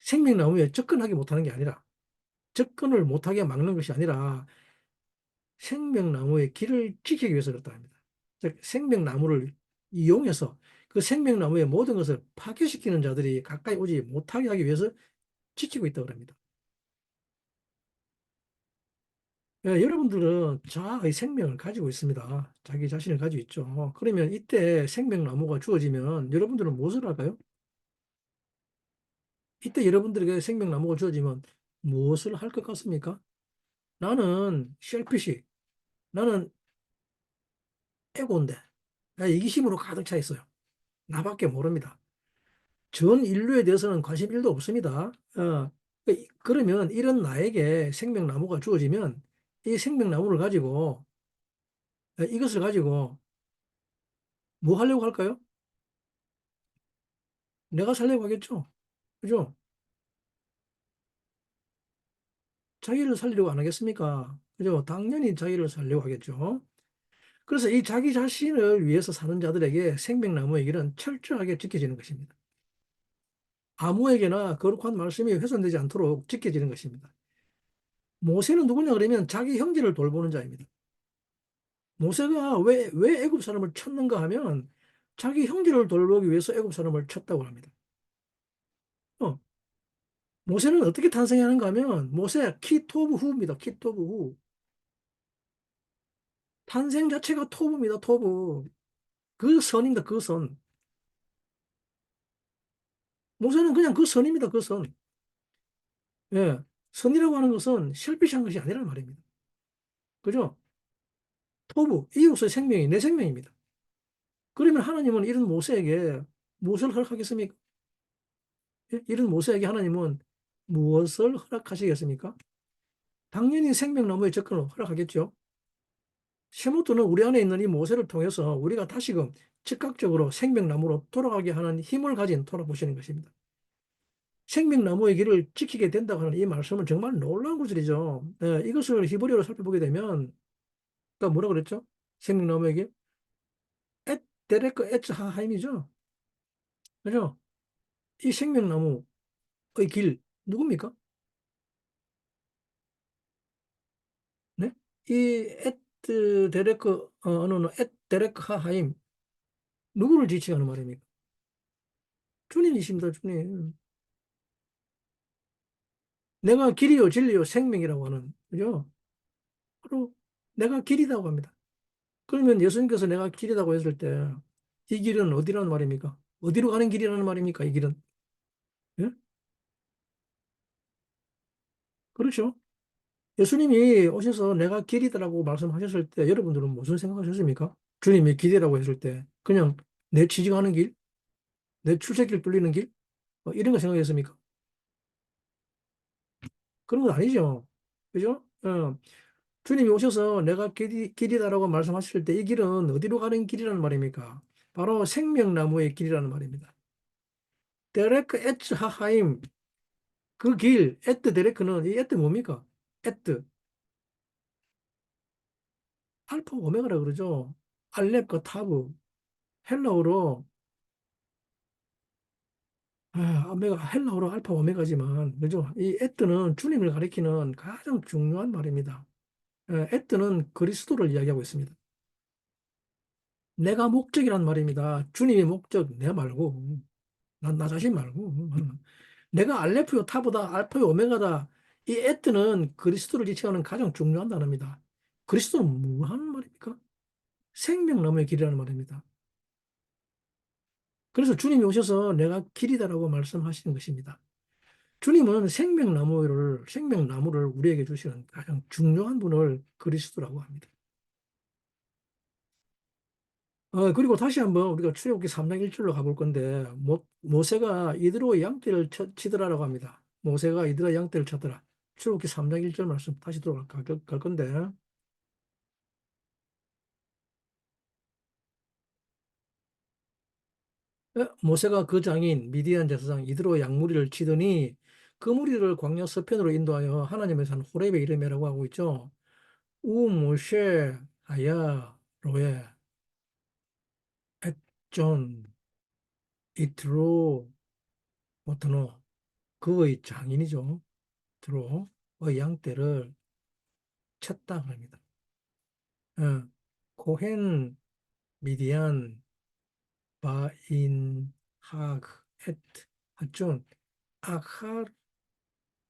생명나무에 접근하게 못하는 게 아니라 접근을 못하게 막는 것이 아니라 생명나무의 길을 지키기 위해서 그렇다 합니다. 즉 생명나무를 이용해서 그 생명나무의 모든 것을 파괴시키는 자들이 가까이 오지 못하게 하기 위해서 지키고 있다고 합니다. 여러분들은 자아의 생명을 가지고 있습니다. 자기 자신을 가지고 있죠. 그러면 이때 생명나무가 주어지면 여러분들은 무엇을 할까요? 이때 여러분들에게 생명나무가 주어지면 무엇을 할 것 같습니까? 나는 셀피시, 나는 에고인데, 나 이기심으로 가득 차 있어요. 나밖에 모릅니다. 전 인류에 대해서는 관심 1도 없습니다. 그러면 이런 나에게 생명나무가 주어지면 이 생명나무를 가지고 이것을 가지고 뭐 하려고 할까요? 내가 살려고 하겠죠. 그죠? 자기를 살리려고 안 하겠습니까? 그죠? 당연히 자기를 살려고 하겠죠. 그래서 이 자기 자신을 위해서 사는 자들에게 생명나무의 길은 철저하게 지켜지는 것입니다. 아무에게나 거룩한 말씀이 훼손되지 않도록 지켜지는 것입니다. 모세는 누구냐 그러면 자기 형제를 돌보는 자입니다. 모세가 왜 애굽 사람을 쳤는가 하면 자기 형제를 돌보기 위해서 애굽 사람을 쳤다고 합니다. 어, 모세는 어떻게 탄생하는가 하면 모세 키토브 후입니다. 키토브 후. 탄생 자체가 토브입니다. 토브. 그 선입니다. 그 선. 모세는 그냥 그 선입니다. 그 선. 예. 선이라고 하는 것은 실비한 것이 아니란 말입니다. 그죠? 토부, 이웃의 생명이 내 생명입니다. 그러면 하나님은 이런 모세에게 무엇을 허락하겠습니까? 예? 이런 모세에게 하나님은 무엇을 허락하시겠습니까? 당연히 생명나무의 접근을 허락하겠죠. 쉐모토는 우리 안에 있는 이 모세를 통해서 우리가 다시금 즉각적으로 생명나무로 돌아가게 하는 힘을 가진 돌아보시는 것입니다. 생명나무의 길을 지키게 된다고 하는 이 말씀은 정말 놀라운 구절이죠. 예, 이것을 히브리어로 살펴보게 되면, 또 뭐라 그랬죠? 생명나무의 길? 엣 데레크 에츠 하하임이죠. 그죠? 이 생명나무의 길, 누굽니까? 네? 이 엣 데레크, 엣 데레크 하하임, 누구를 지칭하는 말입니까? 주님이십니다, 주님. 내가 길이요, 진리요, 생명이라고 하는, 그죠? 바로 내가 길이라고 합니다. 그러면 예수님께서 내가 길이라고 했을 때, 이 길은 어디라는 말입니까? 어디로 가는 길이라는 말입니까? 이 길은. 예? 그렇죠. 예수님이 오셔서 내가 길이다라고 말씀하셨을 때 여러분들은 무슨 생각하셨습니까? 주님이 길이라고 했을 때 그냥 내 취직하는 길, 내 출세길 뚫리는 길, 이런 거 생각했습니까? 그런 건 아니죠. 그죠? 주님이 오셔서 내가 길이다라고 말씀하실 때 이 길은 어디로 가는 길이라는 말입니까? 바로 생명나무의 길이라는 말입니다. 데레크 에츠 하하임, 그 길, 에트 데레크는 이 에트 뭡니까? 에트, 알파 오메가라 그러죠. 알렙과 타브, 헬라어로 오메가, 헬라어로 알파 오메가지만, 그죠? 이 에트는 주님을 가리키는 가장 중요한 말입니다. 에트는 그리스도를 이야기하고 있습니다. 내가 목적이란 말입니다. 주님의 목적, 내 말고, 나 자신 말고. 내가 알레프요 타보다, 알파요 오메가다. 이 에트는 그리스도를 지칭하는 가장 중요한 단어입니다. 그리스도는 뭐 하는 말입니까? 생명나무의 길이라는 말입니다. 그래서 주님이 오셔서 내가 길이다라고 말씀하시는 것입니다. 주님은 생명나무를 우리에게 주시는 가장 중요한 분을 그리스도라고 합니다. 그리고 다시 한번 우리가 출애굽기 3장 1절로 가볼 건데, 모세가 이드로의 양떼를 치더라라고 합니다. 모세가 이드로의 양떼를 쳤더라. 출애굽기 3장 1절 말씀 다시 갈 건데, 모세가 그 장인 미디안 제사장 이드로 양무리를 치더니 그 무리를 광야 서편으로 인도하여 하나님의 산 호렙에 이르매라고 하고 있죠. 우 모셰 아야 로에 엣존 이트로 모트노, 그의 장인이죠. 드로의 양떼를 쳤다 그럽니다. 어, 코헨 미디안 바인 하그 엣 하존 아칼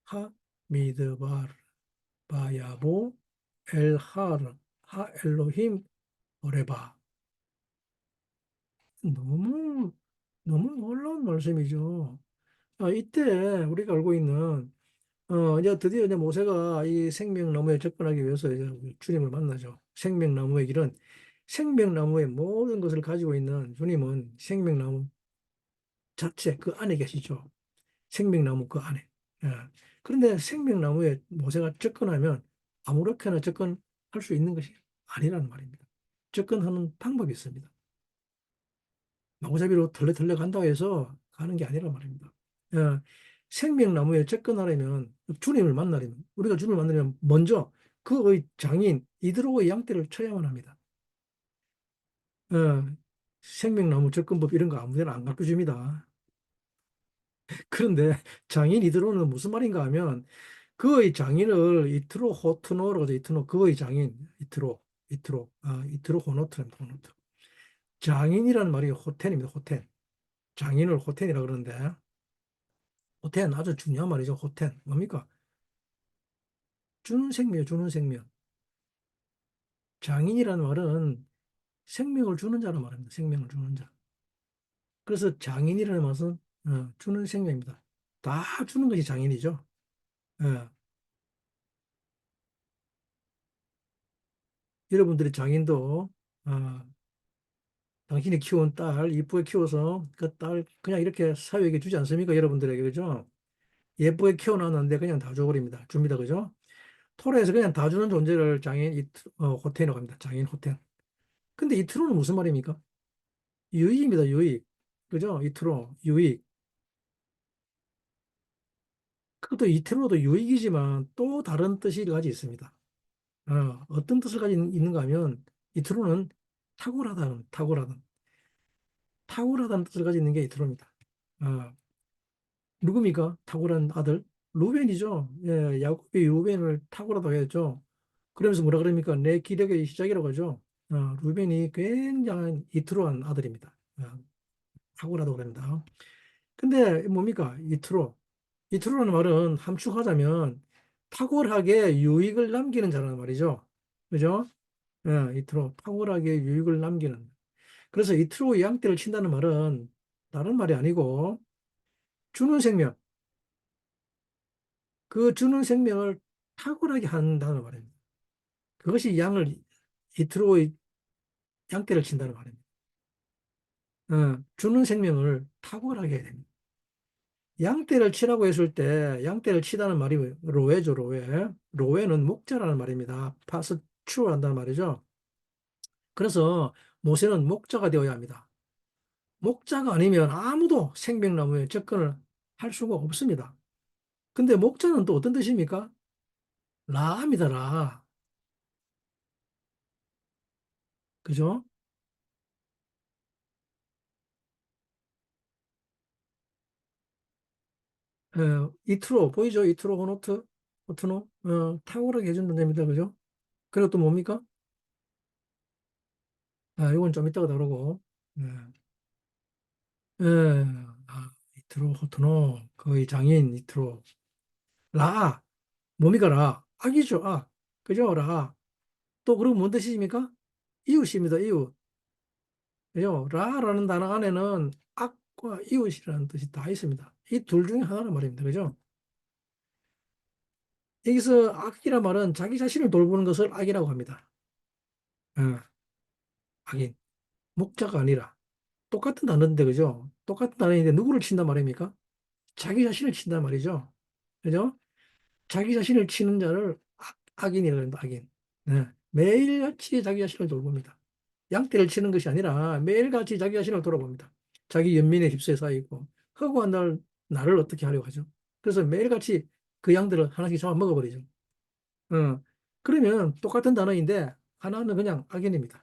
하 미드발 바야보 엘하르 하 엘로힘 오레바. 너무 너무 놀라운 말씀이죠. 이때 우리가 알고 있는 이제 드디어 이제 모세가 이 생명나무에 접근하기 위해서 이제 주님을 만나죠. 생명나무의 길은 생명나무의 모든 것을 가지고 있는 주님은 생명나무 자체 그 안에 계시죠. 생명나무 그 안에. 예. 그런데 생명나무에 모세가 접근하면 아무렇게나 접근할 수 있는 것이 아니라는 말입니다. 접근하는 방법이 있습니다. 마구잡이로 털레털레 간다고 해서 가는 게 아니란 말입니다. 어, 생명나무에 접근하려면 주님을 만나려면 우리가 주님을 만나려면 먼저 그의 장인 이드로의 양떼를 쳐야만 합니다. 어, 생명나무 접근법 이런 거 아무데나 안 가르쳐 줍니다. 그런데 장인 이드로는 무슨 말인가 하면 그의 장인을 이트로 호트노라고 하죠. 이트노 그의 장인 이트로 호노트랍니다. 호노트. 장인이라는 말이 호텐입니다. 호텐. 장인을 호텐이라 그러는데 호텐 아주 중요한 말이죠. 호텐 뭡니까? 주는 생명, 주는 생명. 장인이라는 말은 생명을 주는 자란 말입니다. 생명을 주는 자. 그래서 장인이라는 말은 주는 생명입니다. 다 주는 것이 장인이죠. 예. 여러분들이 장인도 어, 당신이 키운 딸 이쁘게 키워서 그 딸 그냥 이렇게 사회에게 주지 않습니까? 여러분들에게 그죠? 예쁘게 키워놨는데 그냥 다 줘버립니다. 줍니다. 그죠? 토로에서 그냥 다 주는 존재를 장인 호텐이라고 합니다. 장인 호텐. 근데 이트로는 무슨 말입니까? 유익입니다. 유익. 그죠? 이트로 유익. 그것도 이트로도 유익이지만 또 다른 뜻이 가지 있습니다. 어떤 뜻을 가지고 있는가 하면 이트로는 탁월하다는 뜻을 가지고 있는 게 이트로입니다. 어, 누굽니까? 탁월한 아들? 루벤이죠. 예, 야곱이 루벤을 탁월하다고 했죠. 그러면서 뭐라 그럽니까? 내 기력의 시작이라고 하죠. 루벤이 굉장한 이트로한 아들입니다. 탁월하다고 그럽니다. 근데 뭡니까? 이트로라는 말은 함축하자면 탁월하게 유익을 남기는 자라는 말이죠. 그죠? 이트로 탁월하게 유익을 남기는. 그래서 이트로 양떼를 친다는 말은 다른 말이 아니고 주는 생명, 그 주는 생명을 탁월하게 한다는 말입니다. 그것이 이트로의 양떼를 친다는 말입니다. 주는 생명을 탁월하게 해야 됩니다. 양떼를 치라고 했을 때 양떼를 치다는 말이 로웨죠, 로웨. 로웨는 목자라는 말입니다. 파스추어한다는 말이죠. 그래서 모세는 목자가 되어야 합니다. 목자가 아니면 아무도 생명나무에 접근을 할 수가 없습니다. 근데 목자는 또 어떤 뜻입니까? 라입니다, 라. 그죠? 이트로, 보이죠? 이트로 호노트, 호트노, 탁월하게 해준다는 됩니다. 그죠? 그리고 또 뭡니까? 이건 좀 이따가 다루고. 예, 예, 이트로, 호트노, 거의 장인, 이트로. 라, 뭡니까, 라? 악이죠, 악. 그죠, 라. 또, 그리고 뭔 뜻입니까? 이웃입니다, 이웃. 그죠? 라라는 단어 안에는 악과 이웃이라는 뜻이 다 있습니다. 이 둘 중에 하나란 말입니다. 그죠? 여기서 악이란 말은 자기 자신을 돌보는 것을 악이라고 합니다. 어, 악인. 목자가 아니라. 똑같은 단어인데, 그죠? 똑같은 단어인데 누구를 친단 말입니까? 자기 자신을 친단 말이죠. 그죠? 자기 자신을 치는 자를 악인이라고 합니다. 악인. 네. 매일같이 자기 자신을 돌봅니다. 양떼를 치는 것이 아니라 매일같이 자기 자신을 돌아봅니다. 자기 연민에 휩싸여 쌓이고 허구한 나를 어떻게 하려고 하죠. 그래서 매일같이 그 양들을 하나씩 잡아 먹어버리죠. 그러면 똑같은 단어인데 하나는 그냥 악인입니다.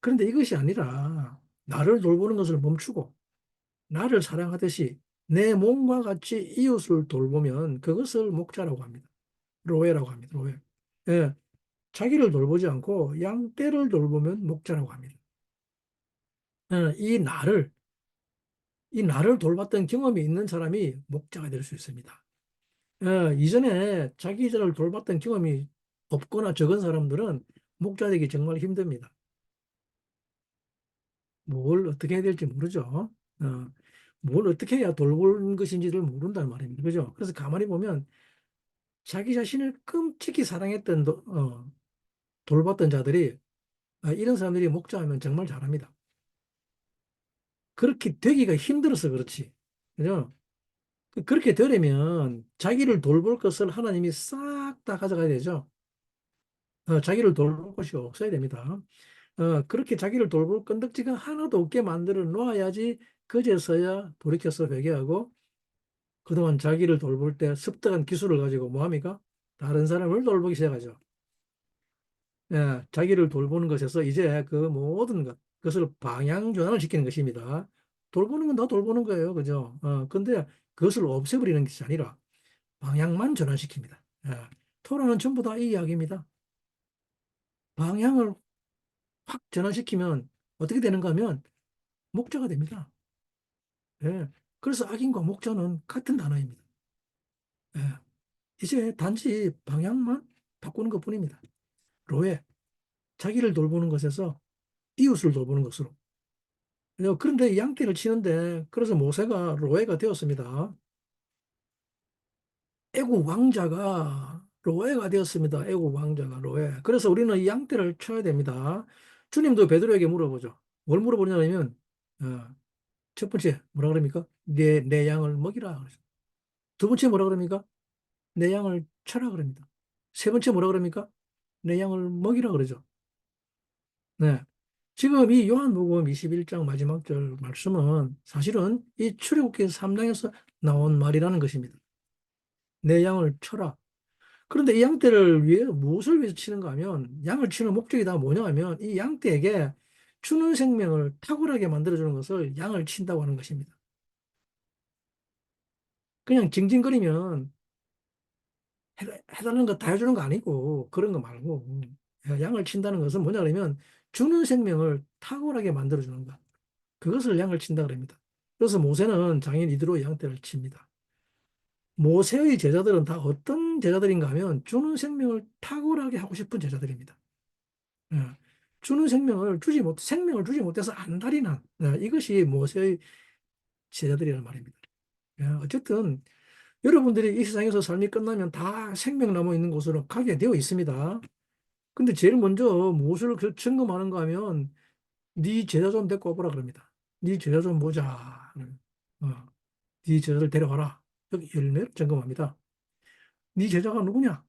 그런데 이것이 아니라 나를 돌보는 것을 멈추고 나를 사랑하듯이 내 몸과 같이 이웃을 돌보면 그것을 목자라고 합니다. 로에라고 합니다. 로에. 예, 자기를 돌보지 않고 양떼를 돌보면 목자라고 합니다. 예, 이 나를 돌봤던 경험이 있는 사람이 목자가 될 수 있습니다. 이전에 자기를 돌봤던 경험이 없거나 적은 사람들은 목자 되기 정말 힘듭니다. 뭘 어떻게 해야 될지 모르죠. 어, 뭘 어떻게 해야 돌볼 것인지를 모른다는 말입니다. 그죠? 그래서 가만히 보면 자기 자신을 끔찍히 사랑했던 돌봤던 자들이 이런 사람들이 목자하면 정말 잘합니다. 그렇게 되기가 힘들어서 그렇지. 그죠? 그렇게 되려면 자기를 돌볼 것을 하나님이 싹 다 가져가야 되죠. 자기를 돌볼 것이 없어야 됩니다. 그렇게 자기를 돌볼 건덕지가 하나도 없게 만들어 놓아야지 그제서야 돌이켜서 회개하고 그동안 자기를 돌볼 때 습득한 기술을 가지고 뭐합니까? 다른 사람을 돌보기 시작하죠. 예, 자기를 돌보는 것에서 이제 그 모든 것, 그것을 방향 전환을 시키는 것입니다. 돌보는 건 다 돌보는 거예요. 그죠? 근데 그것을 없애버리는 것이 아니라 방향만 전환시킵니다. 예, 토론은 전부 다 이 이야기입니다. 방향을 확 전환시키면 어떻게 되는가 하면 목자가 됩니다. 예, 그래서 악인과 목자는 같은 단어입니다. 예, 이제 단지 방향만 바꾸는 것뿐입니다. 로에 자기를 돌보는 것에서 이웃을 돌보는 것으로. 그런데 양떼를 치는데 그래서 모세가 로에가 되었습니다. 애국 왕자가 로에가 되었습니다. 애국 왕자가 로에. 그래서 우리는 이 양떼를 쳐야 됩니다. 주님도 베드로에게 물어보죠. 뭘 물어보냐면 첫 번째 뭐라 그럽니까? 내 양을 먹이라. 그러죠. 두 번째 뭐라 그럽니까? 내 양을 쳐라 그럽니다. 세 번째 뭐라 그럽니까? 내 양을 먹이라 그러죠. 네. 지금 이 요한복음 21장 마지막 절 말씀은 사실은 이 출애굽기 3장에서 나온 말이라는 것입니다. 내 양을 쳐라. 그런데 이 양떼를 위해 무엇을 위해서 치는가 하면 양을 치는 목적이 다 뭐냐 하면 이 양떼에게 주는 생명을 탁월하게 만들어주는 것을 양을 친다고 하는 것입니다. 그냥 징징거리면 해달라는 거 다 해주는 거 아니고 그런 거 말고 양을 친다는 것은 뭐냐 그러면 주는 생명을 탁월하게 만들어주는 것. 그것을 양을 친다 그럽니다. 그래서 모세는 장인 이대로 양떼를 칩니다. 모세의 제자들은 다 어떤 제자들인가 하면 주는 생명을 탁월하게 하고 싶은 제자들입니다. 예. 주는 생명을 주지 못해서 안달이 난, 이것이 모세의 제자들이란 말입니다. 예. 어쨌든 여러분들이 이 세상에서 삶이 끝나면 다 생명 남아 있는 곳으로 가게 되어 있습니다. 근데 제일 먼저 무엇을 점검하는가 하면 네 제자 좀 데리고 와보라 그럽니다. 네 제자 좀 보자. 어, 네 제자를 데려와라. 여기 열매를 점검합니다. 네 제자가 누구냐?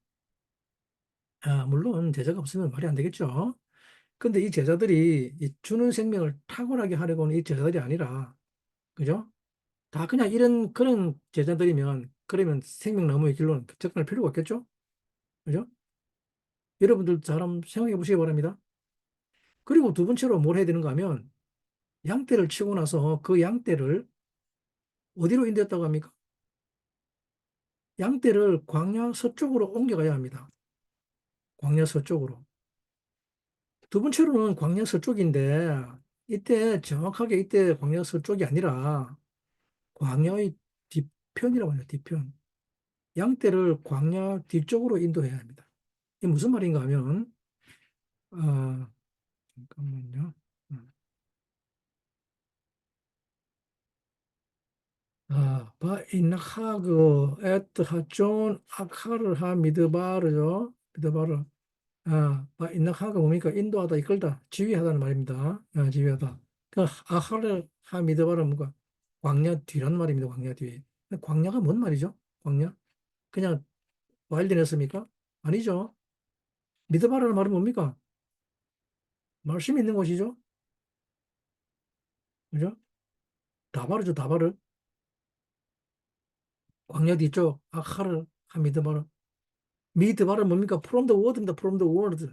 물론 제자가 없으면 말이 안 되겠죠. 근데 이 제자들이 이 주는 생명을 탁월하게 하려고 하는 이 제자들이 아니라, 그죠? 다 그냥 이런 그런 제자들이면 그러면 생명나무의 길로는 접근할 필요가 없겠죠? 그죠? 여러분들 잘 한번 생각해 보시기 바랍니다. 그리고 두 번째로 뭘 해야 되는가 하면 양떼를 치고 나서 그 양떼를 어디로 인도했다고 합니까? 양떼를 광야 서쪽으로 옮겨가야 합니다. 광야 서쪽으로. 두 번째로는 광야 서쪽인데 이때 정확하게 이때 광야 서쪽이 아니라 광야의 뒤편이라고 해요. 뒤편. 양떼를 광야 뒤쪽으로 인도해야 합니다. 이게 무슨 말인가 하면 어, 잠깐만요. 바인하그 에트 하존 아카를 하 미드바르죠. 미드바르. 바인하가 뭡니까? 인도하다, 이끌다, 지휘하다는 말입니다. 지휘하다. 그 아카를 하 미드바르는 뭔가 광야 뒤란 말입니다. 광야 뒤. 광야가 뭔 말이죠? 광야? 그냥 와일드네스입니까? 아니죠. 미드바르는 말은 뭡니까? 말씀이 있는 곳이죠. 그죠? 다바르죠, 다바르. 광야 뒤쪽 아카를 하 미드바르. 미드바르는 뭡니까? From the word입니다. From the word.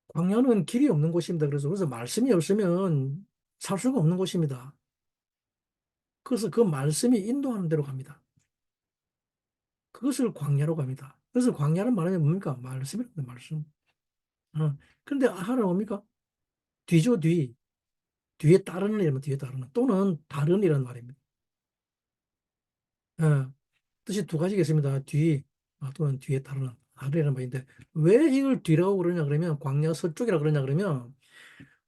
광야는 길이 없는 곳입니다. 그래서 말씀이 없으면 살 수가 없는 곳입니다. 그래서 그 말씀이 인도하는 대로 갑니다. 그것을 광야로 갑니다. 그래서 광야는 말하면 뭡니까? 말씀입니다. 말씀. 근데 아하는 뭡니까? 뒤죠, 뒤. 뒤에 따르는 이라면 뒤에 따르는 또는 다른 이란 말입니다. 어, 뜻이 두 가지가 있습니다. 뒤 또는 뒤에 따르는 다른이란 말인데 왜 이걸 뒤라고 그러냐 그러면 광야 서쪽이라 그러냐 그러면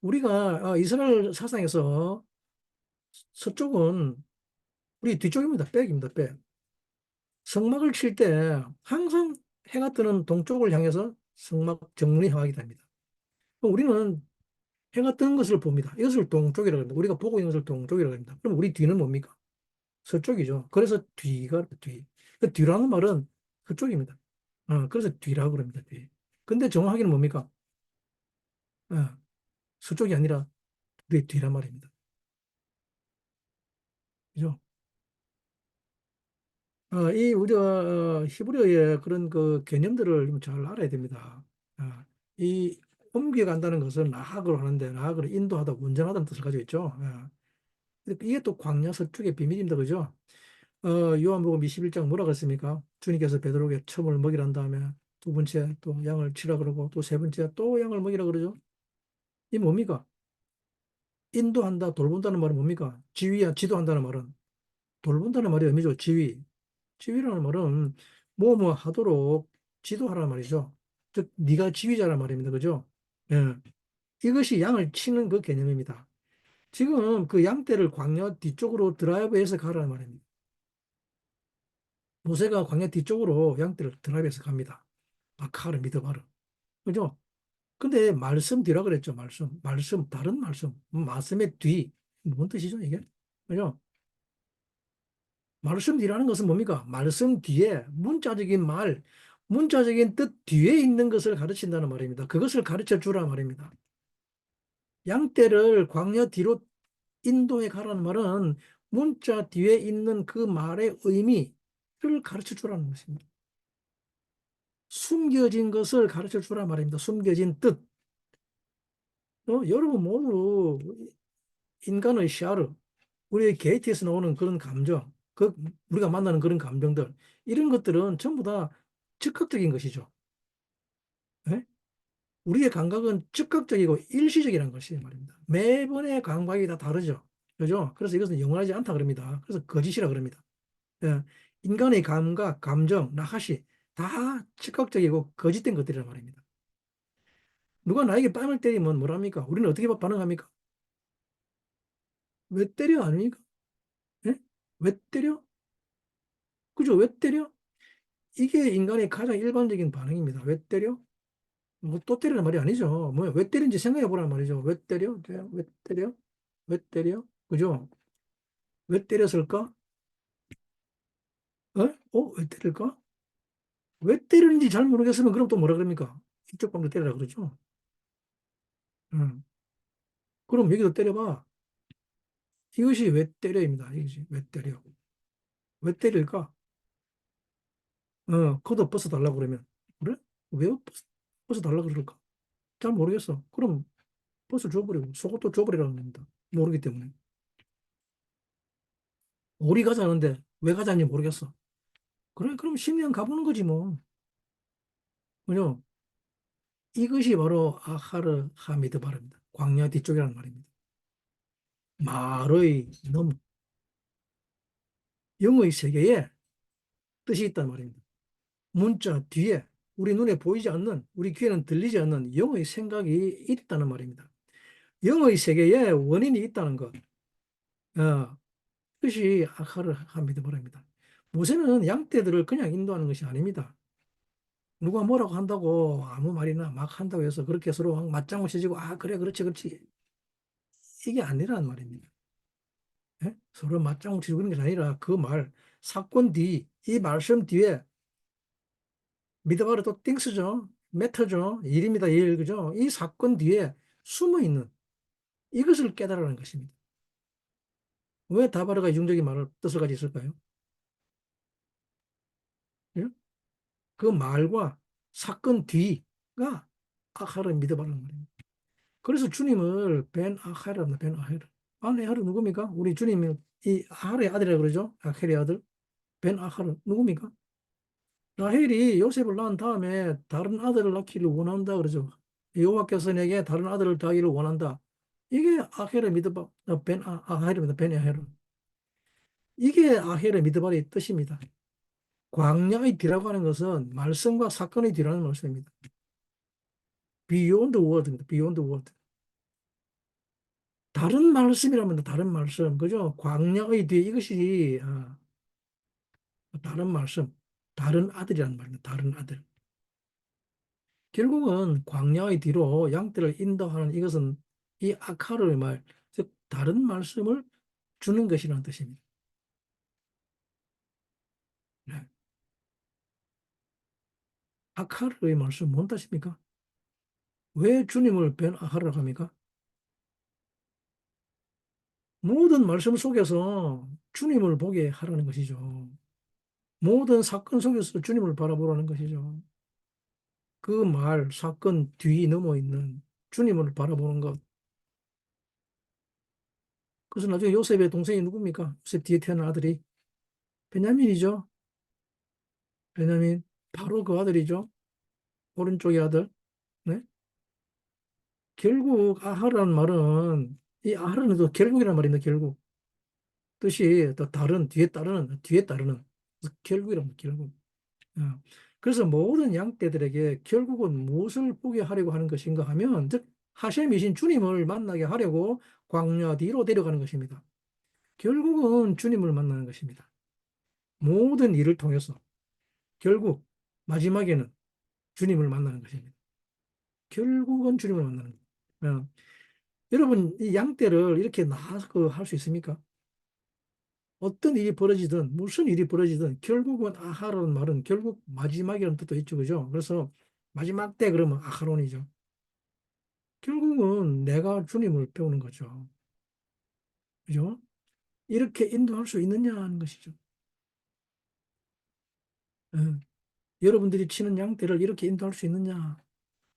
우리가 이스라엘 사상에서 서쪽은 우리 뒤쪽입니다. 백입니다. 백. 성막을 칠 때 항상 해가 뜨는 동쪽을 향해서 성막 정문이 향하게 됩니다. 그럼 우리는 해가 뜨는 것을 봅니다. 이것을 동쪽이라고 합니다. 우리가 보고 있는 것을 동쪽이라고 합니다. 그럼 우리 뒤는 뭡니까? 서쪽이죠. 그래서 뒤가 뒤. 그 뒤라는 말은 그쪽입니다. 그래서 뒤라고 그럽니다. 뒤. 근데 정확하게는 뭡니까? 어, 서쪽이 아니라 뒤란 말입니다. 그죠? 이 우리가 히브리어의 그런 그 개념들을 좀 잘 알아야 됩니다. 어, 이 옮겨간다는 것은 나학으로 하는데 나학으로 인도하다, 운전하다는 뜻을 가지고 있죠. 근데 이게 또 광야 서쪽의 비밀입니다. 그죠? 요한복음 21장 뭐라 그랬습니까? 주님께서 베드로에게 첨을 먹이란 다음에 두 번째 또 양을 치라 그러고 또 세 번째 또 양을 먹이라 그러죠. 이 뭡니까? 인도한다, 돌본다는 말은 뭡니까? 지휘야, 지도한다는 말은 돌본다는 말이 의미죠. 지휘. 지휘라는 말은 뭐 하도록 지도하라는 말이죠. 즉 네가 지휘자란 말입니다. 그죠? 예. 이것이 양을 치는 그 개념입니다. 지금 그 양떼를 광야 뒤쪽으로 드라이브해서 가라는 말입니다. 모세가 광야 뒤쪽으로 양떼를 드라이브해서 갑니다. 아카를 믿어봐라. 그죠? 근데 말씀 뒤라 그랬죠. 말씀, 다른 말씀. 말씀의 뒤. 뭔 뜻이죠, 이게? 그죠? 말씀 뒤라는 것은 뭡니까? 말씀 뒤에 문자적인 말, 문자적인 뜻 뒤에 있는 것을 가르친다는 말입니다. 그것을 가르쳐 주라 말입니다. 양떼를 광야 뒤로 인도해 가라는 말은 문자 뒤에 있는 그 말의 의미를 가르쳐 주라는 것입니다. 숨겨진 것을 가르쳐 주라 말입니다. 숨겨진 뜻. 여러분 모두 인간의 샤르, 우리의 게이트에서 나오는 그런 감정, 우리가 만나는 그런 감정들, 이런 것들은 전부 다 즉각적인 것이죠. 예? 우리의 감각은 즉각적이고 일시적이라는 것이 말입니다. 매번의 감각이 다 다르죠. 그죠? 그래서 이것은 영원하지 않다 그럽니다. 그래서 거짓이라 그럽니다. 예. 인간의 감각, 감정, 나하시 다 즉각적이고 거짓된 것들이란 말입니다. 누가 나에게 뺨을 때리면 뭐랍니까? 우리는 어떻게 반응합니까? 왜 때려? 아닙니까? 예? 왜 때려? 그죠? 왜 때려? 이게 인간의 가장 일반적인 반응입니다. 왜 때려? 뭐 또 때리는 말이 아니죠. 뭐 왜 때린지 생각해 보란 말이죠. 왜 때려? 왜 때려? 왜 때려? 그죠? 왜 때렸을까? 왜 때릴까? 왜 때리는지 잘 모르겠으면 그럼 또 뭐라 그럽니까? 이쪽 방도 때리라 그러죠. 음. 그럼 여기도 때려봐. 이것이 왜 때려입니다. 이것이 왜 때려? 왜 때릴까? 겉옷 벗어달라고 그러면 그래? 왜 벗어달라고 그럴까? 잘 모르겠어. 그럼 벗어 줘버리고 속옷도 줘버리라는 겁니다. 모르기 때문에. 오리 가자는데 왜 가자는지 모르겠어. 그래, 그럼 10년 가보는 거지 뭐. 그죠? 이것이 바로 아하르 하미드 발음입니다. 광야 뒤쪽이라는 말입니다. 말의 너무 영의 세계에 뜻이 있단 말입니다. 문자 뒤에 우리 눈에 보이지 않는, 우리 귀에는 들리지 않는 영의 생각이 있다는 말입니다. 영의 세계에 원인이 있다는 것. 어, 그것이 아하르 하미드 발음입니다. 모세는 양떼들을 그냥 인도하는 것이 아닙니다. 누가 뭐라고 한다고 아무 말이나 막 한다고 해서 그렇게 서로 막 맞장구 쳐지고 그래 그렇지 그렇지 이게 아니란 말입니다. 예? 서로 맞장구 치고 그런 게 아니라 그 말 사건 뒤 이 말씀 뒤에 미드바르 또 띵스죠 메터죠 일입니다 일 그죠 이 사건 뒤에 숨어 있는 이것을 깨달으라는 것입니다. 왜 다바르가 이중적인 말을 뜻을 가지고 있을까요? 예? 그 말과 사건 뒤가 아하를 믿어바라는 말입니다. 그래서 주님을 벤 아하르입니다. 벤 아하르. 아하르 누굽니까? 우리 주님이 이 아하르의 아들이라고 그러죠. 아헬의 아들. 벤 아하르 누굽니까? 라헬이 요셉을 낳은 다음에 다른 아들을 낳기를 원한다 그러죠. 여호와께서 내게 다른 아들을 낳기를 원한다. 이게 아헬의 미드바 벤 아하르입니다. 벤 아하르. 이게 아헬의 미드바의 뜻입니다. 광야의 뒤라고 하는 것은 말씀과 사건의 뒤라는 말씀입니다. Beyond the word입니다. Beyond the word. 다른 말씀이라면 다른 말씀, 그죠? 광야의 뒤에 이것이 다른 말씀, 다른 아들이라는 말입니다. 다른 아들. 결국은 광야의 뒤로 양떼를 인도하는 이것은 이 아카르의 말, 즉 다른 말씀을 주는 것이라는 뜻입니다. 네. 아카르의 말씀 뭔 뜻입니까? 왜 주님을 벤 아하라고 합니까? 모든 말씀 속에서 주님을 보게 하라는 것이죠. 모든 사건 속에서 주님을 바라보라는 것이죠. 그 말, 사건 뒤 넘어 있는 주님을 바라보는 것. 그래서 나중에 요셉의 동생이 누굽니까? 요셉 뒤에 태어난 아들이 베냐민이죠. 베냐민. 바로 그 아들이죠. 오른쪽의 아들. 네? 결국 아하라는 말은 이 아하라는 또 결국이란 말입니다. 결국. 뜻이 또 다른 뒤에 따르는 그래서 결국이란 말, 결국. 어. 그래서 모든 양떼들에게 결국은 무엇을 보게 하려고 하는 것인가 하면 즉 하셈이신 주님을 만나게 하려고 광야 뒤로 데려가는 것입니다. 결국은 주님을 만나는 것입니다. 모든 일을 통해서 결국 마지막에는 주님을 만나는 것입니다. 결국은 주님을 만나는 거예요. 여러분 이 양떼를 이렇게 나서 할 수 있습니까? 어떤 일이 벌어지든 무슨 일이 벌어지든 결국은 아하라는 말은 결국 마지막이라는 뜻도 있죠, 그죠? 그래서 마지막 때 그러면 아하론이죠. 결국은 내가 주님을 배우는 거죠, 그죠? 이렇게 인도할 수 있느냐 하는 것이죠. 예. 여러분들이 치는 양떼를 이렇게 인도할 수 있느냐?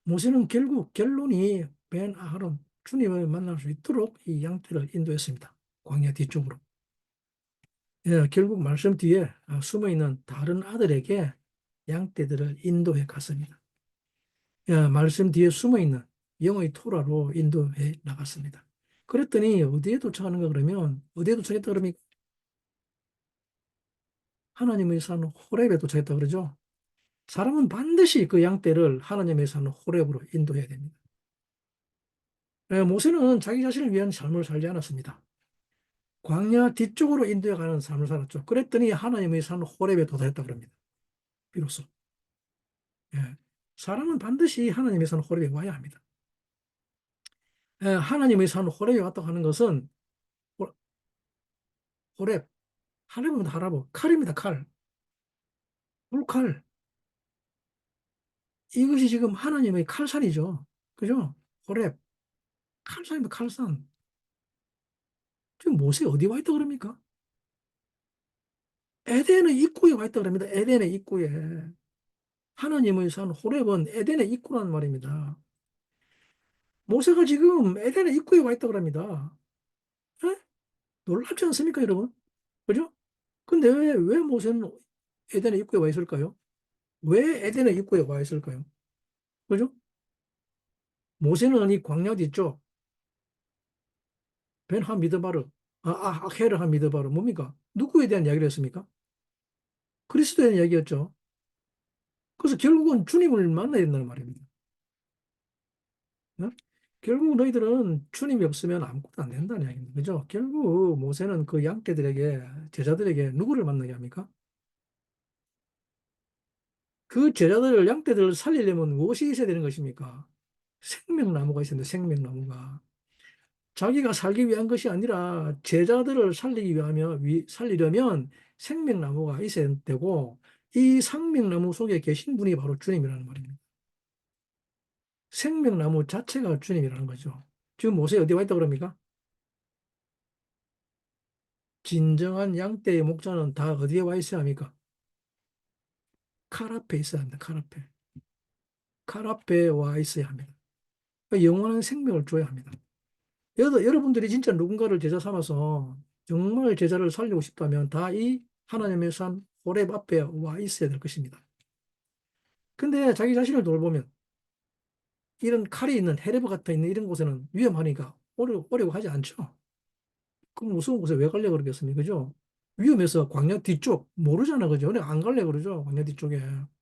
모세는 결국 결론이 벤 아하론 주님을 만날 수 있도록 이 양떼를 인도했습니다. 광야 뒤쪽으로. 예, 결국 말씀 뒤에 숨어 있는 다른 아들에게 양떼들을 인도해 갔습니다. 예, 말씀 뒤에 숨어 있는 영의 토라로 인도해 나갔습니다. 그랬더니 어디에 도착하는가 그러면 어디에 도착했다 그러면 하나님의 산 호렙에 도착했다 그러죠. 사람은 반드시 그 양떼를 하나님의 산 호렙으로 인도해야 됩니다. 예, 모세는 자기 자신을 위한 삶을 살지 않았습니다. 광야 뒤쪽으로 인도해 가는 삶을 살았죠. 그랬더니 하나님의 산 호렙에 도달했다 그럽니다. 비로소. 예, 사람은 반드시 하나님의 산 호렙에 와야 합니다. 예, 하나님의 산 호렙에 왔다고 하는 것은 호- 호렙, 하렙은 하라보, 칼입니다, 칼. 불칼. 이것이 지금 하나님의 칼산이죠. 그죠? 호렙. 칼산입니다, 칼산. 지금 모세 어디 와 있다 그럽니까? 에덴의 입구에 와 있다 그럽니다. 에덴의 입구에. 하나님의 산 호렙은 에덴의 입구란 말입니다. 모세가 지금 에덴의 입구에 와 있다 그럽니다. 에? 놀랍지 않습니까, 여러분? 그죠? 근데 왜 모세는 에덴의 입구에 와 있을까요? 왜 에덴의 입구에 와 있을까요? 그죠? 모세는 이 광야 뒤쪽, 벤하 미드바르, 아헤르 하 미드바르, 뭡니까? 누구에 대한 이야기를 했습니까? 그리스도에 대한 이야기였죠. 그래서 결국은 주님을 만나야 된다는 말입니다. 네? 결국 너희들은 주님이 없으면 아무것도 안 된다는 이야기입니다. 그죠? 결국 모세는 그 양떼들에게, 제자들에게 누구를 만나게 합니까? 그 제자들을, 양떼들을 살리려면 무엇이 있어야 되는 것입니까? 생명나무가 있어야 되는데, 생명나무가. 자기가 살기 위한 것이 아니라 제자들을 살리기 살리려면 생명나무가 있어야 되고, 이 생명나무 속에 계신 분이 바로 주님이라는 말입니다. 생명나무 자체가 주님이라는 거죠. 지금 모세 어디 와 있다 그럽니까? 진정한 양떼의 목자는 다 어디에 와 있어야 합니까? 칼 앞에 있어야 합니다. 칼 앞에. 칼 앞에 와 있어야 합니다. 영원한 생명을 줘야 합니다. 여러분들이 진짜 누군가를 제자 삼아서 정말 제자를 살리고 싶다면 다 이 하나님의 산 호렙 앞에 와 있어야 될 것입니다. 근데 자기 자신을 돌보면 이런 칼이 있는 헤레브 같아 있는 이런 곳에는 위험하니까 오려고 하지 않죠. 그럼 무서운 곳에 왜 가려고 그러겠습니까? 그죠? 위험해서 광야 뒤쪽 모르잖아. 그죠? 근데 안 가려고 그러죠. 광야 뒤쪽에.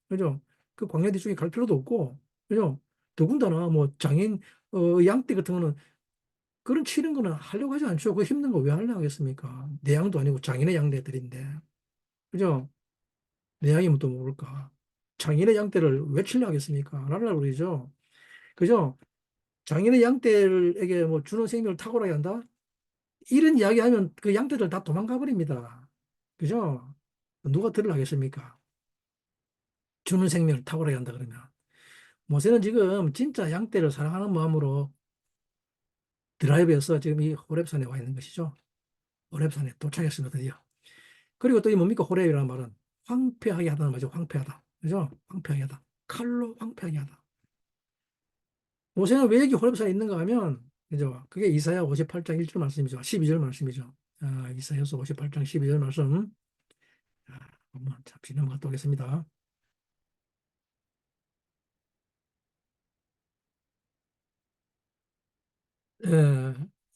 그죠? 그 광야 뒤쪽에 갈 필요도 없고. 그죠? 더군다나 뭐 장인 양떼 같은 거는 그런 치는 거는 하려고 하지 않죠. 그 힘든 거 왜 하려고 하겠습니까? 내 양도 아니고 장인의 양떼들인데. 그죠? 내 양이면 또 모를까. 장인의 양떼를 왜 치려고 하겠습니까? 안 하려고 그러죠. 그죠? 장인의 양떼에게 뭐 주는 생명을 탁월하게 한다? 이런 이야기 하면 그 양떼들 다 도망가 버립니다. 그죠? 누가 들으려 하겠습니까? 주는 생명을 탁월하게 한다 그러면 모세는 지금 진짜 양떼를 사랑하는 마음으로 드라이브해서 지금 이 호렙산에 와 있는 것이죠. 호렙산에 도착했습니다, 드디어. 그리고 또 이 뭡니까? 호렙이라는 말은 황폐하게 하다는 말이죠. 황폐하다. 그죠? 황폐하게 하다. 칼로 황폐하게 하다. 모세는 왜 여기 호렙산에 있는가 하면, 그죠? 그게 이사야 58장 1절 말씀이죠. 12절 말씀이죠. 이사야서 58장 12절 말씀. 아, 한번 잠시 넘어갔다 오겠습니다. 예,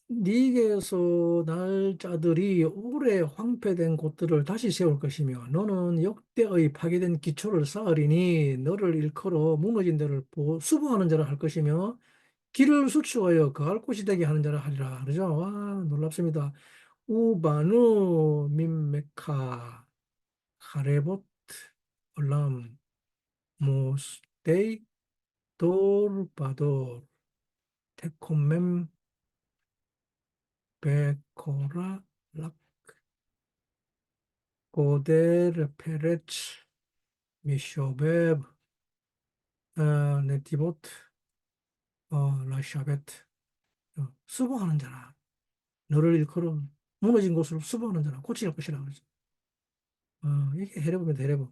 네게서 날 자들이 오래 황폐된 곳들을 다시 세울 것이며 너는 역대의 파괴된 기초를 쌓으리니 너를 일컬어 무너진 데를 수보하는 자라 할 것이며 길을 수축하여 거할 곳이 되게 하는 자라 하리라. 그러죠? 와, 놀랍습니다. 우바누 민메카 카레봇 올람 모스데이 돌바도 테콤mem베코라 고델 페레츠 미쇼베브 네티보트 라샤베트 수보하는 자라 너를 일컬어 무너진 곳을 수보하는 자라 고칠 것이라 그러죠. 이게 헤레브입니다. 헤레브.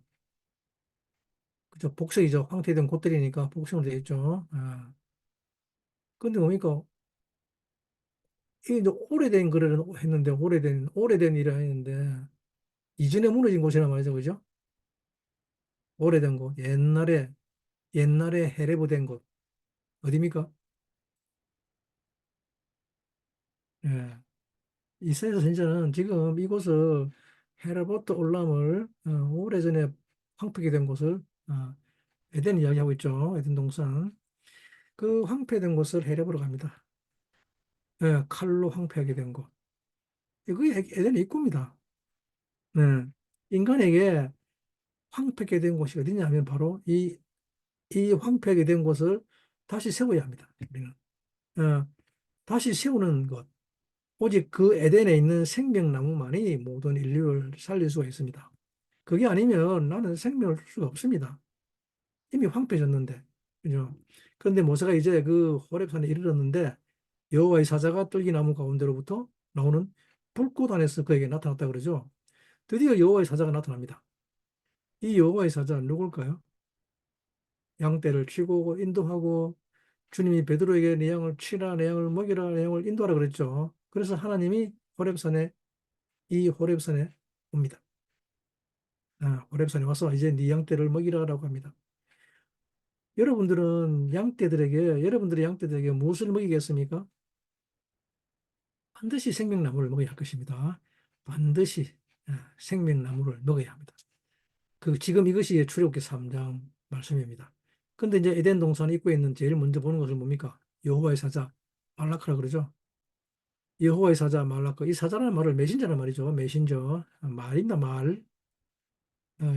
그죠? 복색이죠. 황태된 곳들이니까 복색으로 되어 있죠. 근데 뭡니까? 이게 이제 오래된 거를 했는데 오래된 일을 했는데 이전에 무너진 곳이란 말이죠. 그죠? 오래된 곳 옛날에 헤레브 된 곳 어디입니까? 예. 이스라엘 선지자는 지금 이곳을 헤르보트 올람을 오래전에 황폐게 된 곳을 에덴 이야기하고 있죠. 에덴 동산. 그 황폐된 곳을 헤reb으로 갑니다. 예, 칼로 황폐하게 된 곳. 이거 에덴의 입구입니다. 네. 인간에게 황폐하게 된 곳이 어디냐면 바로 이 황폐하게 된 곳을 다시 세워야 합니다. 우리는. 어, 다시 세우는 것. 오직 그 에덴에 있는 생명나무만이 모든 인류를 살릴 수가 있습니다. 그게 아니면 나는 생명을 줄 수가 없습니다. 이미 황폐해졌는데. 그죠? 그런데 모세가 이제 그 호렙산에 이르렀는데 여호와의 사자가 뚫기나무 가운데로부터 나오는 불꽃 안에서 그에게 나타났다 그러죠. 드디어 여호와의 사자가 나타납니다. 이 여호와의 사자는 누굴까요? 양떼를 치고 인도하고 주님이 베드로에게 내 양을 치라, 내 양을 먹이라, 내 양을 인도하라 그랬죠. 그래서 하나님이 호렙산에 이 호렙산에 옵니다. 호렙산에 와서 이제 네 양떼를 먹이라라고 합니다. 여러분들의 양떼들에게 무엇을 먹이겠습니까? 반드시 생명나무를 먹어야 할 것입니다. 반드시 생명나무를 먹어야 합니다. 지금 이것이 출애굽기 3장 말씀입니다. 근데 이제 에덴 동산 입구에 있는 제일 먼저 보는 것은 뭡니까? 여호와의 사자 말라크라 그러죠. 여호와의 사자 말라크. 이 사자라는 말을 메신저란 말이죠. 메신저. 말입니다. 말.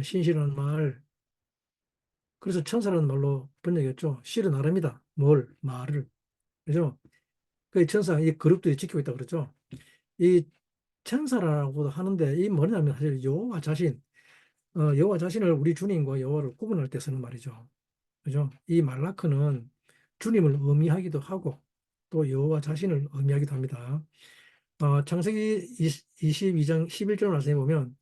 신실한 말. 그래서 천사라는 말로 번역했죠. 실은 나릅니다. 말을. 그죠? 그 천사, 이 그룹들이 지키고 있다 그러죠. 이 천사라고도 하는데 이 뭐냐면 사실 여호와 자신을 우리 주님과 여호와를 구분할 때 쓰는 말이죠. 그죠? 이 말라크는 주님을 의미하기도 하고 또 여호와 자신을 의미하기도 합니다. 창세기 22장 11절 말씀에 보면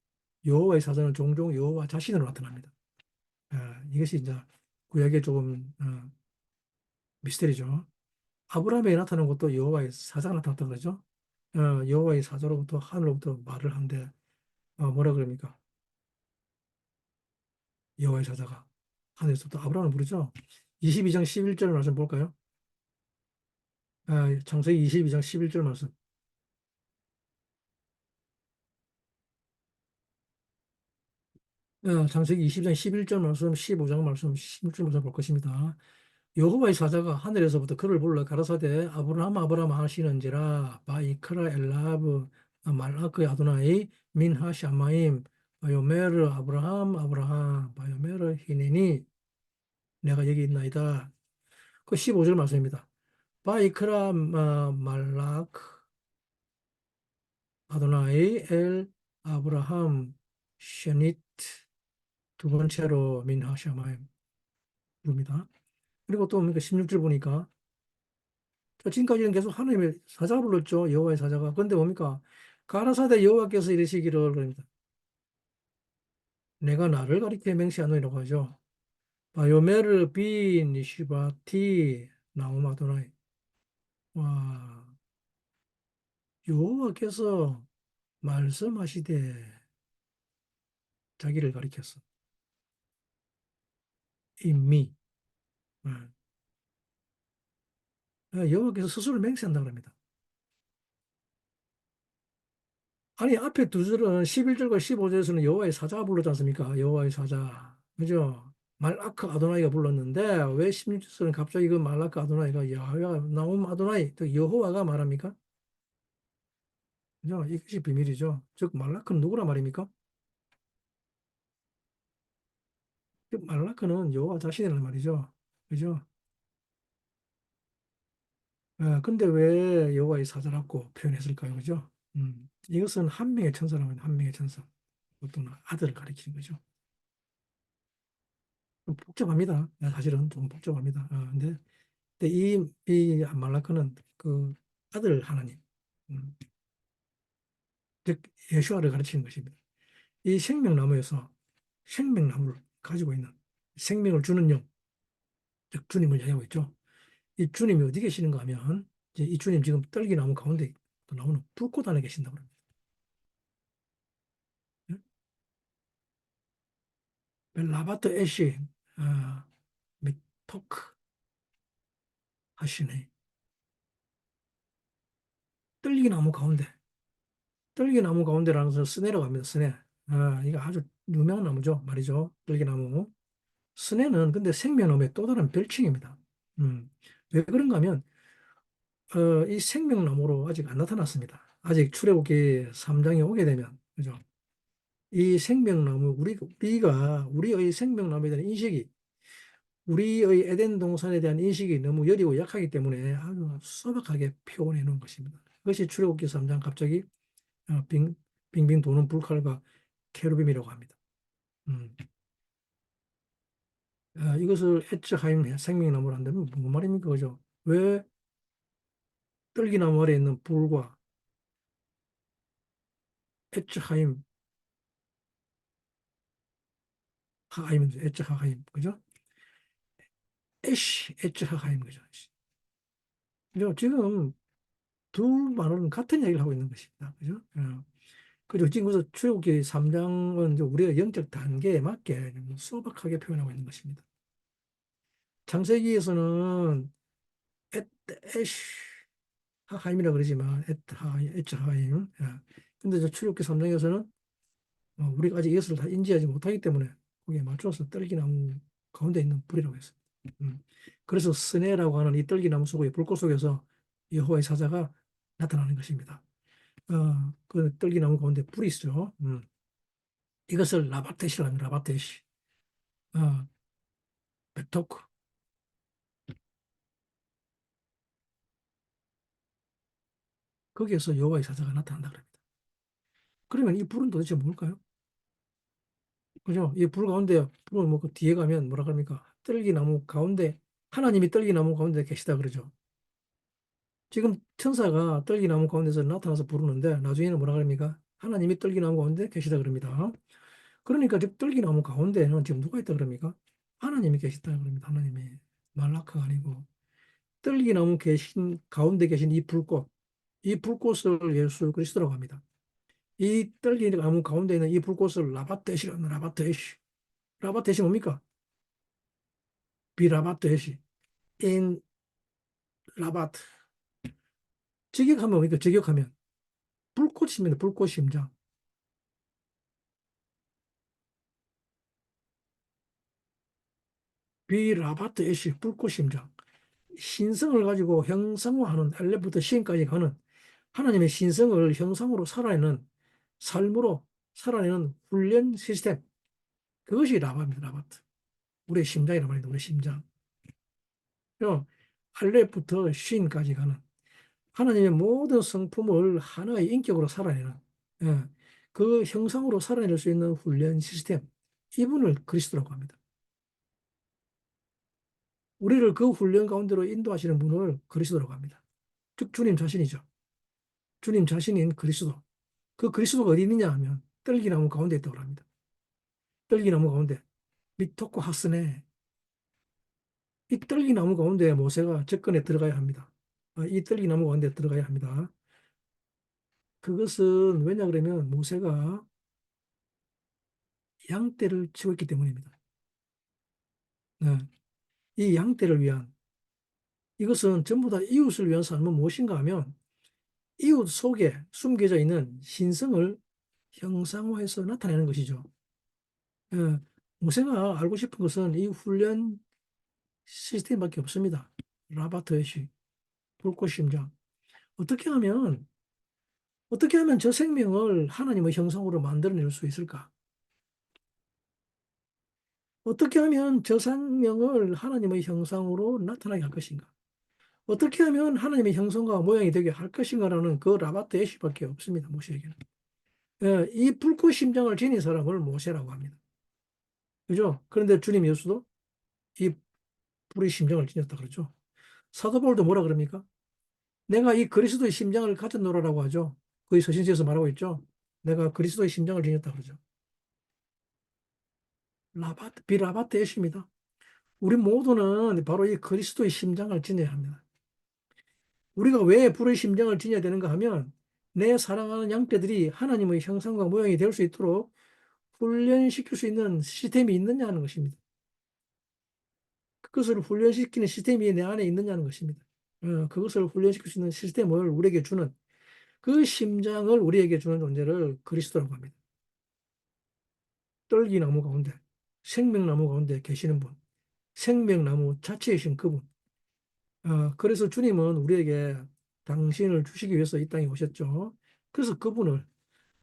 여호와의 사자는 종종 여호와 자신으로 나타납니다. 이것이 이제 구약의 조금 미스터리죠. 아브라함에게 나타난 것도 여호와의 사자가 나타났다 그러죠. 여호와의 사자로부터 하늘로부터 말을 하는데 뭐라 그럽니까? 여호와의 사자가 하늘에서부터 아브라함을 부르죠. 22장 11절 말씀 볼까요? 창세기 22장 11절 말씀. 창세기 20장 11절 말씀, 15장 말씀, 16절 말씀 볼 것입니다. 여호와의 사자가 하늘에서부터 그를 불러 가라사대 아브라함 아브라함 하시는지라 바이크라 엘라브 말라크 아도나이 민하 샤마임 바요메르 아브라함 아브라함 바요메르 히네니 내가 여기 있나이다. 그 15절 말씀입니다. 바이크라 말라크 아도나이 엘 아브라함 셔니트 두 번째로 민하샤마임 부릅니다. 그리고 또 뭡니까? 16절 보니까 지금까지는 계속 하나님의 사자가 불렀죠. 여호와의 사자가. 그런데 뭡니까? 가라사대 여호와께서 이르시기를 그럽니다. 내가 나를 가리켜 맹세하노니라고 하죠. 바요메르 비 니시바티 나우마도나이. 와, 여호와께서 말씀하시되 자기를 가리켰어. 이미. 여호와께서 스스로 맹세한다고 합니다. 아니, 앞에 두 줄은 11절과 15절에서는 여호와의 사자가 불렀지 않습니까? 여호와의 사자. 그죠? 말라크 아도나이가 불렀는데 왜 16절은 갑자기 그 말라크 아도나이가 야훼 나움 아도나이 또 여호와가 말합니까? 그죠? 이것이 비밀이죠. 즉 말라크는 누구라 말입니까? 즉 말라크는 여호와 자신이란 말이죠. 그죠? 근데 왜 여호와의 사자라고 표현했을까요? 그죠? 이것은 한 명의 천사라면 한 명의 천사. 어떤 아들을 가리키는 거죠. 좀 복잡합니다. 사실은 좀 복잡합니다. 근데 이 말라크는 그 아들 하나님, 음, 즉 예수아를 가르치는 것입니다. 이 생명나무에서 생명나무를 가지고 있는 생명을 주는 영, 즉 주님을 얘기하고 있죠. 이 주님이 어디 계시는가 하면 이제 이 주님 지금 떨기나무 가운데 또 나오는 불꽃 안에 계신다고 합니다. 벨라바트 애쉬 아, 미토크 하시네. 떨기나무 가운데 떨기나무 가운데라는 것을 스네라고 합니다. 스네. 이거 아주 유명한 나무죠. 말이죠. 떨기나무. 스네는 근데 생명나무의 또 다른 별칭입니다. 음. 왜 그런가 하면 이 생명나무로 아직 안 나타났습니다. 아직 출애굽기 3장에 오게 되면 그죠? 이 생명나무 우리가 우리의 생명나무에 대한 인식이 우리의 에덴 동산에 대한 인식이 너무 여리고 약하기 때문에 아주 소박하게 표현해 놓은 것입니다. 그것이 출애굽기 3장 갑자기 빙, 빙빙 도는 불칼과 케루빔이라고 합니다. 음. 이것을 에츠하임 생명나무로 한다면 무슨 말입니까? 그죠? 왜 떨기나무 아래 있는 불과 에츠하임, 하하임, 에츠하하임, 그죠? 에쉬, 에츠하하임, 그죠? 그죠? 지금 두 말은 같은 얘기를 하고 있는 것입니다. 그죠? 그리고 지금 그래서 출애굽기 3장은 우리가 영적 단계에 맞게 소박하게 표현하고 있는 것입니다. 창세기에서는 에쉬, 하하임이라 그러지만 에츠하임. 근데 저 출애굽기 3장에서는 우리가 아직 이것을 다 인지하지 못하기 때문에 거기에 맞춰서 떨기나무 가운데 있는 불이라고 했습니다. 그래서 스네라고 하는 이 떨기나무 속의 불꽃 속에서 여호와의 사자가 나타나는 것입니다. 그 떨기나무 가운데 불이 있죠. 이것을 라바테시라고 합니다. 라바테시. 어, 베토크. 거기에서 여호와의 사자가 나타난다 그럽니다. 그러면 이 불은 도대체 뭘까요? 그죠? 이 불 가운데 불은 뭐 그 뒤에 가면 뭐라 그럽니까? 떨기나무 가운데 하나님이 떨기나무 가운데 계시다 그러죠. 지금 천사가 떨기나무 가운데서 나타나서 부르는데 나중에는 뭐라 그럽니까? 하나님이 떨기나무 가운데 계시다 그럽니다. 그러니까 즉 떨기나무 가운데는 지금 누가 있다 그럽니까? 하나님이 계시다 그럽니다. 하나님이 말라크가 아니고 떨기나무 계신 가운데 계신 이 불꽃, 이 불꽃을 예수 그리스도라고 합니다. 이 떨기나무 가운데 있는 이 불꽃을 라바테시라고 합니다. 라바테시. 라바테시 뭡니까? 비라바테시. 인 라바트. 직역하면 뭡니까? 직역하면 불꽃입니다. 불꽃 심장. 비라바트 애시 불꽃 심장. 신성을 가지고 형상화하는 엘레부터 시인까지 가는 하나님의 신성을 형상으로 살아내는 삶으로 살아내는 훈련 시스템. 그것이 라바입니다. 라바트. 우리의 심장이란 말입니다. 우리의 심장. 알렙부터 쉰까지 가는 하나님의 모든 성품을 하나의 인격으로 살아내는 예, 그 형상으로 살아낼 수 있는 훈련 시스템. 이분을 그리스도라고 합니다. 우리를 그 훈련 가운데로 인도하시는 분을 그리스도라고 합니다. 즉 주님 자신이죠. 주님 자신인 그리스도. 그 그리스도가 어디 있느냐 하면 떨기나무 가운데 있다고 합니다. 떨기나무 가운데 미토코 하스네. 이 떨기나무 가운데 모세가 접근에 들어가야 합니다. 이 떨기나무 가운데 들어가야 합니다. 그것은 왜냐 그러면 모세가 양떼를 치고 있기 때문입니다. 네. 이 양떼를 위한 이것은 전부 다 이웃을 위한 삶은 무엇인가 하면 이웃 속에 숨겨져 있는 신성을 형상화해서 나타내는 것이죠. 예, 모세가 알고 싶은 것은 이 훈련 시스템밖에 없습니다. 라바트 애쉬, 불꽃 심장. 어떻게 하면, 어떻게 하면 저 생명을 하나님의 형상으로 만들어낼 수 있을까? 어떻게 하면 저 생명을 하나님의 형상으로 나타나게 할 것인가? 어떻게 하면 하나님의 형상과 모양이 되게 할 것인가라는 그 라바트 애쉬밖에 없습니다. 모세에게는. 예, 이 불꽃 심장을 지닌 사람을 모세라고 합니다. 그죠? 그런데 주님 예수도 이 불의 심장을 지녔다 그러죠. 사도 바울도 뭐라 그럽니까? 내가 이 그리스도의 심장을 가졌노라라고 하죠. 거의 서신서에서 말하고 있죠. 내가 그리스도의 심장을 지녔다 그러죠. 라바트, 비라바트 애시입니다. 우리 모두는 바로 이 그리스도의 심장을 지녀야 합니다. 우리가 왜 불의 심장을 지녀야 되는가 하면 내 사랑하는 양떼들이 하나님의 형상과 모양이 될 수 있도록 훈련시킬 수 있는 시스템이 있느냐 하는 것입니다. 그것을 훈련시키는 시스템이 내 안에 있느냐는 것입니다. 그것을 훈련시킬 수 있는 시스템을 우리에게 주는 그 심장을 우리에게 주는 존재를 그리스도라고 합니다. 떨기나무 가운데, 생명나무 가운데 계시는 분, 생명나무 자체이신 그분. 그래서 주님은 우리에게 당신을 주시기 위해서 이 땅에 오셨죠. 그래서 그분을,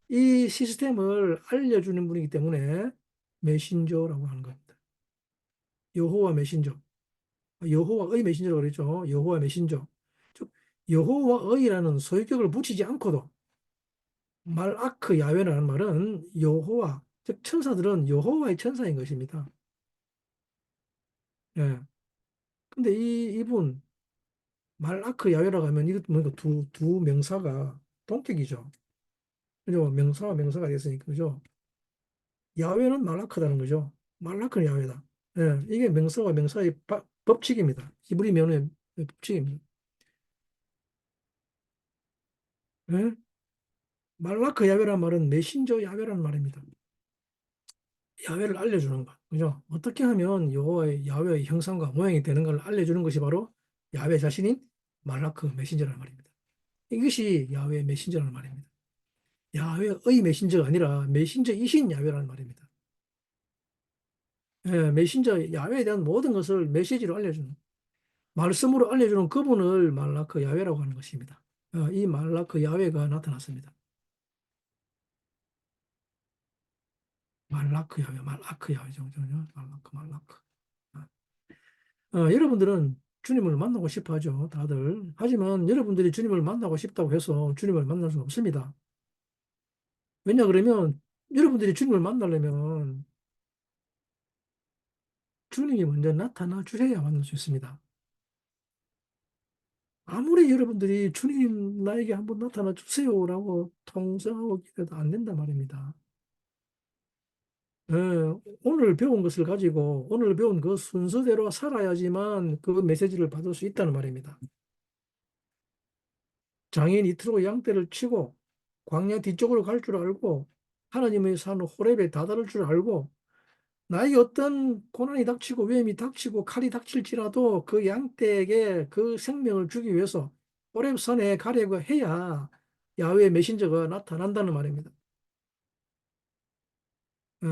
이 시스템을 알려주는 분이기 때문에 메신저라고 하는 겁니다. 여호와 메신저. 여호와의 메신저라고 그랬죠. 여호와 메신저. 즉, 여호와의라는 소유격을 붙이지 않고도 말아크 야훼라는 말은 여호와, 즉 천사들은 여호와의 천사인 것입니다. 예. 근데 이분 말아크 야훼라고 하면 이것 뭔가 두 명사가 동격이죠. 그죠? 명사와 명사가 됐으니까 그죠? 야훼는 말아크다는 거죠. 말아크는 야훼다. 예. 이게 명사와 명사의 법칙입니다. 히브리 면의 법칙입니다. 예? 말라크 야훼란 말은 메신저 야훼라는 말입니다. 야훼를 알려주는 것. 그죠? 어떻게 하면 여호와의 야훼의 형상과 모양이 되는 걸 알려주는 것이 바로 야훼 자신인 말라크 메신저라는 말입니다. 이것이 야훼 메신저라는 말입니다. 야훼의 메신저가 아니라 메신저이신 야훼라는 말입니다. 예, 메신저 야훼에 대한 모든 것을 메시지로 알려주는 말씀으로 알려주는 그분을 말라크 야훼라고 하는 것입니다. 이 말라크 야훼가 나타났습니다. 말라크 야훼, 말라크 야훼죠. 말라크, 말라크. 여러분들은 주님을 만나고 싶어 하죠, 다들. 하지만 여러분들이 주님을 만나고 싶다고 해서 주님을 만날 수는 없습니다. 왜냐 그러면 여러분들이 주님을 만나려면 주님이 먼저 나타나 주셔야 만날 수 있습니다. 아무리 여러분들이 주님 나에게 한번 나타나 주세요라고 통성하고 기도해도 안 된단 말입니다. 예, 오늘 배운 것을 가지고 오늘 배운 그 순서대로 살아야지만 그 메시지를 받을 수 있다는 말입니다. 장인 이트로 양떼를 치고 광야 뒤쪽으로 갈 줄 알고 하나님의 산 호렙에 다다를 줄 알고 나에게 어떤 고난이 닥치고 위험이 닥치고 칼이 닥칠지라도 그 양떼에게 그 생명을 주기 위해서 호렙산에 가려고 해야 야훼 메신저가 나타난다는 말입니다. 예.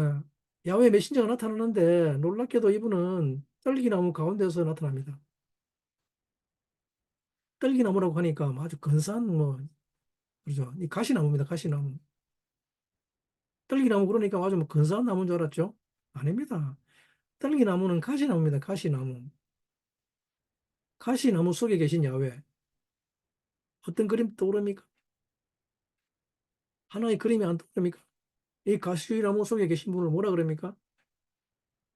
야훼 메신저가 나타나는데 놀랍게도 이분은 떨기나무 가운데서 나타납니다. 떨기나무라고 하니까 아주 근사한 뭐 그러죠. 이 가시나무입니다. 가시나무. 떨기나무 그러니까 아주 뭐 근사한 나무인 줄 알았죠? 아닙니다. 떨기나무는 가시나무입니다. 가시나무. 가시나무 속에 계신 야훼. 어떤 그림 떠오릅니까? 하나의 그림이 안 떠오릅니까? 이 가시나무 속에 계신 분을 뭐라 그럽니까?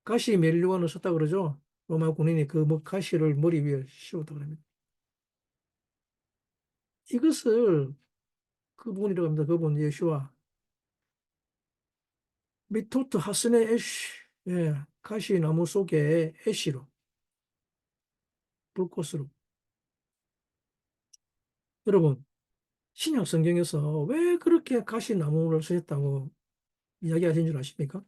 가시 멜류안을 썼다 그러죠. 로마 군인이 그 뭐 가시를 머리 위에 씌웠다 그럽니다. 이것을 그분이라고 합니다. 그분 예수와 미토트 하스네 애쉬, 예, 가시나무 속에 애쉬로 불꽃으로. 여러분, 신약 성경에서 왜 그렇게 가시나무를 쓰셨다고 이야기하신 줄 아십니까?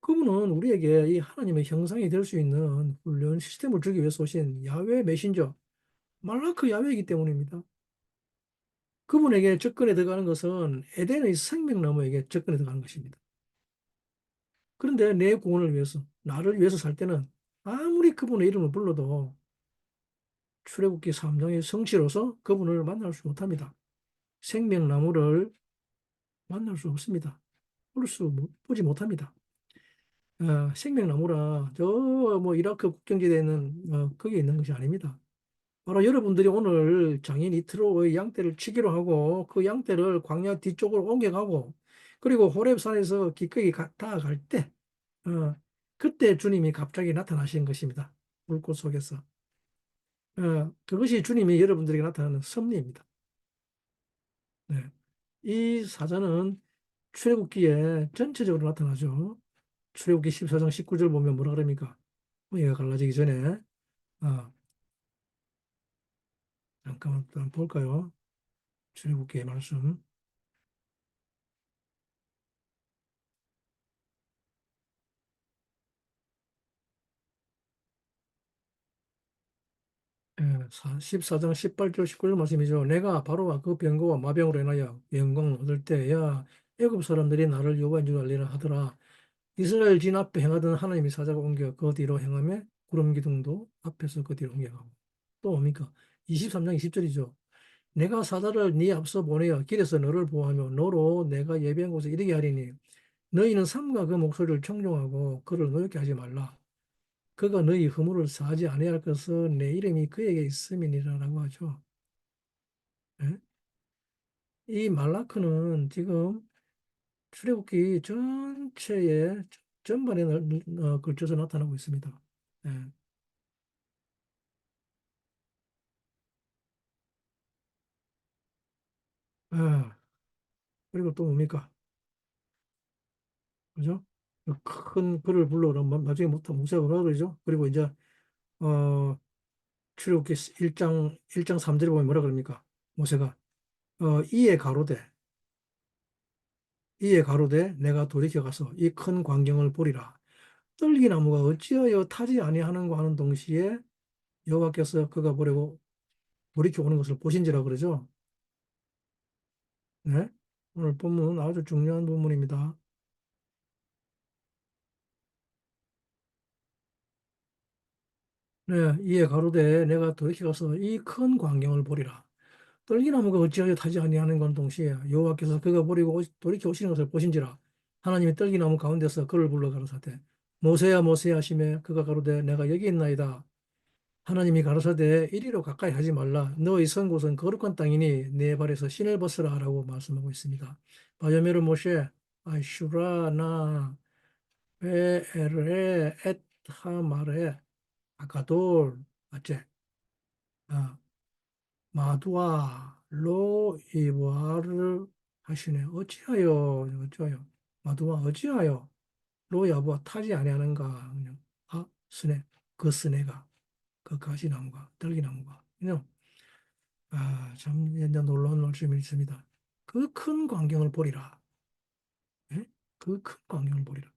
그분은 우리에게 이 하나님의 형상이 될 수 있는 훈련 시스템을 주기 위해서 오신 야훼 메신저, 말라크 야훼이기 때문입니다. 그분에게 접근해 들어가는 것은 에덴의 생명나무에게 접근해 들어가는 것입니다. 그런데 내 구원을 위해서, 나를 위해서 살 때는 아무리 그분의 이름을 불러도 출애굽기 3장의 성취로서 그분을 만날 수 못합니다. 생명나무를 만날 수 없습니다. 보지 못합니다. 생명나무라 저 뭐 이라크 국경지대에 있는 거기에 있는 것이 아닙니다. 바로 여러분들이 오늘 장인 이트로의 양떼를 치기로 하고 그 양떼를 광야 뒤쪽으로 옮겨가고 그리고 호렙산에서 기꺼이 다가갈 때 그때 주님이 갑자기 나타나신 것입니다. 불꽃 속에서. 그것이 주님이 여러분들에게 나타나는 섭리입니다. 네. 이 사자는 출애굽기에 전체적으로 나타나죠. 출애굽기 14장 19절 보면 뭐라 그럽니까? 얘가 갈라지기 전에 아, 잠깐만 또 한번 볼까요? 출애굽기의 말씀. 14장 18절 19절 말씀이죠. 내가 바로와 그 병거와 마병으로 인하여 영광을 얻을 때야 애굽 사람들이 나를 여호와인 줄 알리라 하더라. 이스라엘 진 앞에 행하던 하나님의 사자가 옮겨 그 뒤로 행하며 구름 기둥도 앞에서 그 뒤로 옮겨가고 또 뭡니까? 23장 20절이죠. 내가 사자를 네 앞서 보내어 길에서 너를 보호하며 너로 내가 예비한 곳에 이르게 하리니 너희는 삼가 그 목소리를 청종하고 그를 노엽게 하지 말라. 그가 너희 허물을 사하지 아니할 것은 내 이름이 그에게 있음이니라라고 하죠. 예? 이 말라크는 지금 출애굽기 전체에 전반에 걸쳐서 나타나고 있습니다. 예. 아, 그리고 또 뭡니까? 그죠? 큰 글을 불러오면 나중에 부터 모세가 뭐라 그러죠? 그리고 이제 어, 출애굽기 1장 3절에 보면 뭐라 그럽니까? 모세가 이에 가로되 내가 돌이켜 가서 이 큰 광경을 보리라. 떨기나무가 어찌하여 타지 아니하는가 하는 동시에 여호와께서 그가 보려고 돌이켜 오는 것을 보신지라 그러죠. 네? 오늘 본문 아주 중요한 본문입니다. 네, 이에 가로되 내가 돌이켜 가서 이 큰 광경을 보리라. 떨기나무가 어찌하여 타지 아니하는 건 동시에 여호와께서 그가 버리고 돌이켜 오시는 것을 보신지라. 하나님이 떨기나무 가운데서 그를 불러 가로사대 모세야 모세야 하시매 그가 가로되 내가 여기 있나이다. 하나님이 가로사대 이리로 가까이 하지 말라. 너의 선 곳은 거룩한 땅이니 내 발에서 신을 벗으라 라고 말씀하고 있습니다. 바야메르 모셰 아슈라나 베에르에 엣하마레 아가돌 아째 아, 마두아 로 이브아르 하시네. 어찌하여 마두아 어찌하여 로 야부아 타지 아니하는가 그냥 스네 그 스네가 그 가시나무가 들기나무가 그냥 참 옛날 놀라운 말씀이 있습니다. 그 큰 광경을 보리라. 예? 그 큰 광경을 보리라.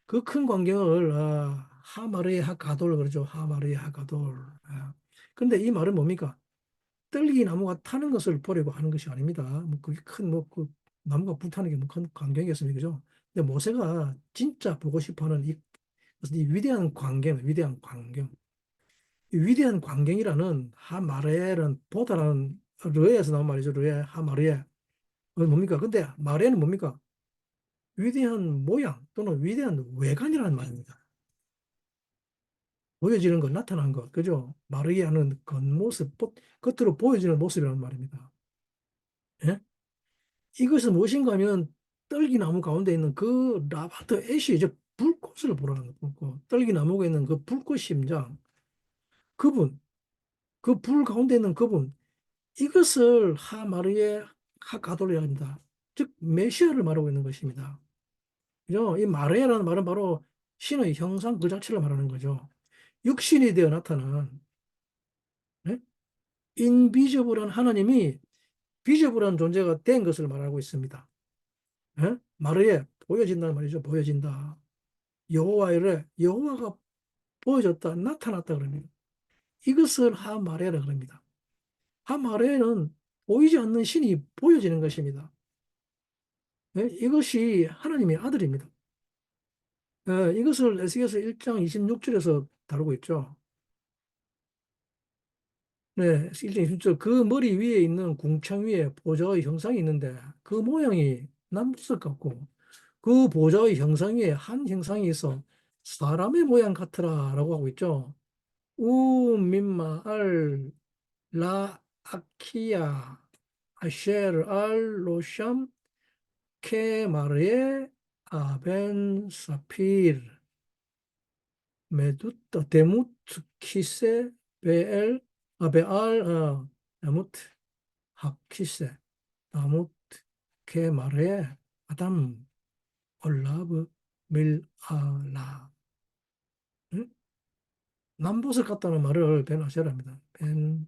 그 큰 광경을 하마르의 하가돌 그러죠. 하마르의 하가돌. 그런데 이 말은 뭡니까? 떨기 나무가 타는 것을 보려고 하는 것이 아닙니다. 뭐 그게 큰 뭐 그 나무가 불타는 게 뭐 큰 광경이겠습니까? 그죠? 근데 모세가 진짜 보고 싶어하는 이 위대한 광경, 위대한 광경, 이 위대한 광경이라는 하마르에는 보다라는 르에에서 나온 말이죠. 르에 하마르에. 그건 뭡니까? 근데 마레는 뭡니까? 위대한 모양 또는 위대한 외관이라는 말입니다. 보여지는 것, 나타난 것, 그죠? 마르게 하는 겉모습, 겉으로 보여지는 모습이라는 말입니다. 예? 이것은 무엇인가 하면 떨기나무 가운데 있는 그 라바트 애쉬죠. 불꽃을 보라는 거, 불꽃. 떨기나무가 있는 그 불꽃 심장, 그분, 그 불 가운데 있는 그분, 이것을 하마르의 하가돌이라 합니다. 즉, 메시아를 말하고 있는 것입니다. 그죠? 이 마르야라는 말은 바로 신의 형상 그 자체를 말하는 거죠. 육신이 되어 나타난, 네? 인비저블한 하나님이 비저블한 존재가 된 것을 말하고 있습니다. 예? 마르에 보여진다는 말이죠. 보여진다. 여호와 이래 여호와가 보여졌다, 나타났다 그럽니다. 이것을 하마레라 그럽니다. 하마레는 보이지 않는 신이 보여지는 것입니다. 예? 이것이 하나님의 아들입니다. 이것을 에스겔서 1장 26절에서 다루고 있죠. 네, 1장 26절 그 머리 위에 있는 궁창 위에 보좌의 형상이 있는데 그 모양이 남주석 같고 그 보좌의 형상 위에 한 형상이 있어 사람의 모양 같으라라고 하고 있죠. 우 밈마 알 라 아키야 아셰르 알 로샴 케마르에 아벤 사피르 메두타 데무트 키세 베엘 베알 데무트 하키세 다무트 케마르에 아담 올라브 밀아라. 응? 남보석 같다는 말을 벤 아셔랍니다. 벤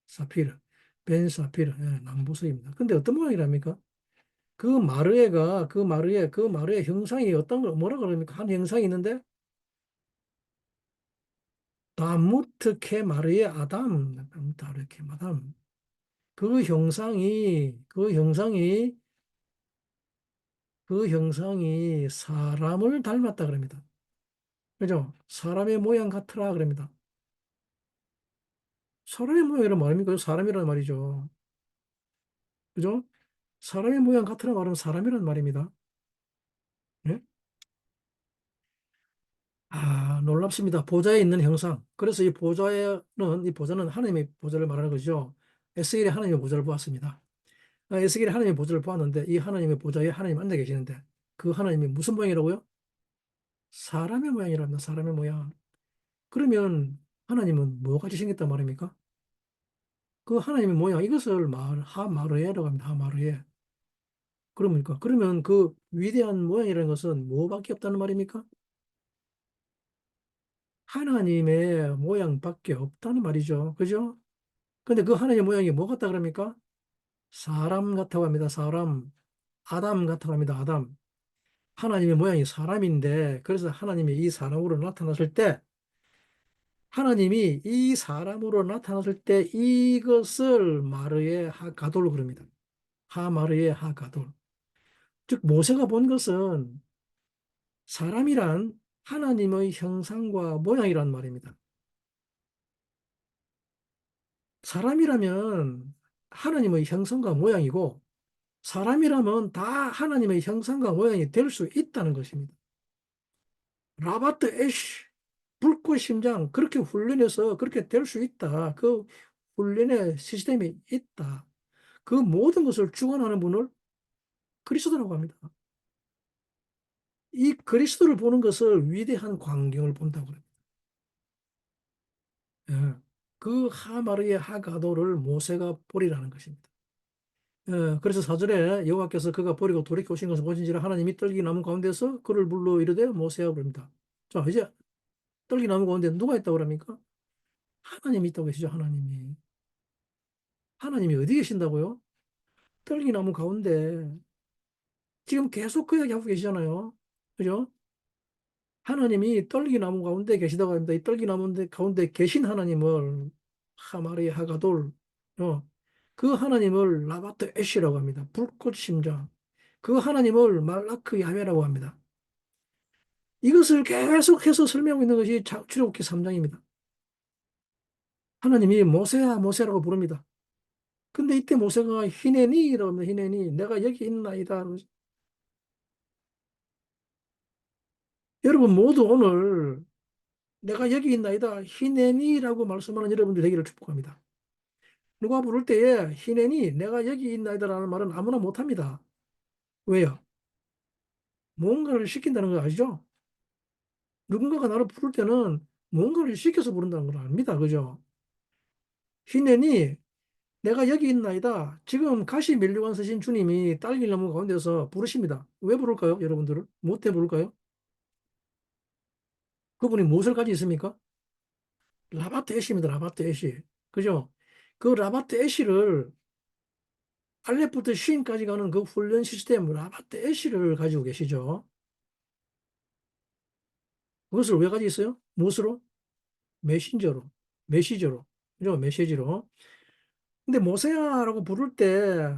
사피르, 벤 사피르, 예, 남보석입니다. 근데 어떤 모양이랍니까? 그 마르의 형상이 어떤 걸 뭐라 그럽니까? 한 형상이 있는데 다무트 케 마르의 아담, 다르 케 마담. 그 형상이 사람을 닮았다 그럽니다. 그죠? 사람의 모양 같으라 그럽니다. 사람의 모양이란 말입니까? 사람이란 말이죠. 그죠? 사람의 모양 같으라 말하면 사람이란 말입니다. 예? 놀랍습니다. 보좌에 있는 형상. 그래서 이 보좌는 하나님의 보좌를 말하는 거죠. 에스겔이 하나님의 보좌를 보았습니다. 에스겔이 하나님의 보좌를 보았는데 이 하나님의 보좌에 하나님 앉아 계시는데 그 하나님이 무슨 모양이라고요? 사람의 모양이랍니다. 사람의 모양. 그러면 하나님은 뭐같이 생겼단 말입니까? 그 하나님의 모양 이것을 하마르에라고 합니다. 하마르에. 그러면 그 위대한 모양이라는 것은 뭐밖에 없다는 말입니까? 하나님의 모양밖에 없다는 말이죠. 그죠? 근데 그 하나님의 모양이 뭐 같다 그럽니까? 사람 같다고 합니다. 사람. 아담 같다고 합니다. 아담. 하나님의 모양이 사람인데, 그래서 하나님이 이 사람으로 나타났을 때, 하나님이 이 사람으로 나타났을 때 이것을 마르의 하가돌로 그럽니다. 하마르의 하가돌. 즉, 모세가 본 것은 사람이란 하나님의 형상과 모양이란 말입니다. 사람이라면 하나님의 형상과 모양이고, 사람이라면 다 하나님의 형상과 모양이 될 수 있다는 것입니다. 라바트 애쉬, 불꽃 심장, 그렇게 훈련해서 그렇게 될 수 있다. 그 훈련의 시스템이 있다. 그 모든 것을 주관하는 분을 그리스도라고 합니다. 이 그리스도를 보는 것을 위대한 광경을 본다고 합니다. 예. 그 하마르의 하가도를 모세가 보리라는 것입니다. 그래서 사절에 여호와께서 그가 버리고 돌이켜 오신 것을 보신지라 하나님이 떨기나무 가운데서 그를 불러 이르되 모세야 부릅니다. 자, 이제 떨기나무 가운데 누가 있다고 그럽니까? 하나님이 있다고 계시죠, 하나님이. 하나님이 어디 계신다고요? 떨기나무 가운데. 지금 계속 그 이야기 하고 계시잖아요. 그죠? 하나님이 떨기나무 가운데 계시다고 합니다. 이 떨기나무 가운데 계신 하나님을 하마리 하가돌, 그 하나님을 라바트 애쉬라고 합니다. 불꽃 심장. 그 하나님을 말라크 야훼라고 합니다. 이것을 계속해서 설명하고 있는 것이 출애굽기 3장입니다. 하나님이 모세야 모세라고 부릅니다. 근데 이때 모세가 히네니라고 합니다. 히네니 내가 여기 있나이다. 여러분 모두 오늘 내가 여기 있나이다. 히네니라고 말씀하는 여러분들 되기를 축복합니다. 누가 부를 때에 히네니 내가 여기 있나이다라는 말은 아무나 못합니다. 왜요? 뭔가를 시킨다는 거 아시죠? 누군가가 나를 부를 때는 뭔가를 시켜서 부른다는 걸 압니다. 그죠? 희년이 내가 여기 있나이다. 지금 가시 면류관 서신 주님이 딸기나무 가운데서 부르십니다. 왜 부를까요? 여러분들을? 뭐 때문에 부를까요? 그분이 무엇을 가지고 있습니까? 라바트 애쉬입니다. 라바트 애쉬. 그죠? 그 라바트 애쉬를 알렙부터 쉰까지 가는 그 훈련 시스템 라바트 애쉬를 가지고 계시죠. 그것을 왜 가지고 있어요? 무엇으로? 메신저로. 메시저로. 그죠? 메시지로. 근데 모세야라고 부를 때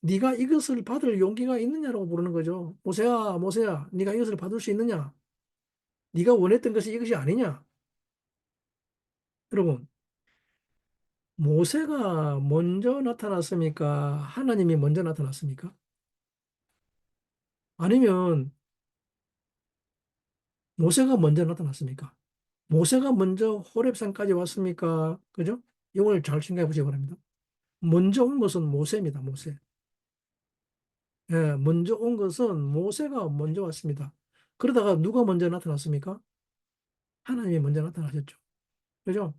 네가 이것을 받을 용기가 있느냐라고 부르는 거죠. 모세야, 모세야, 네가 이것을 받을 수 있느냐? 네가 원했던 것이 이것이 아니냐? 여러분, 모세가 먼저 나타났습니까? 하나님이 먼저 나타났습니까? 아니면 모세가 먼저 나타났습니까? 모세가 먼저 호렙산까지 왔습니까? 그죠? 이걸 잘 생각해 보시기 바랍니다. 먼저 온 것은 모세입니다. 모세. 예, 먼저 온 것은 모세가 먼저 왔습니다. 그러다가 누가 먼저 나타났습니까? 하나님이 먼저 나타나셨죠. 그죠?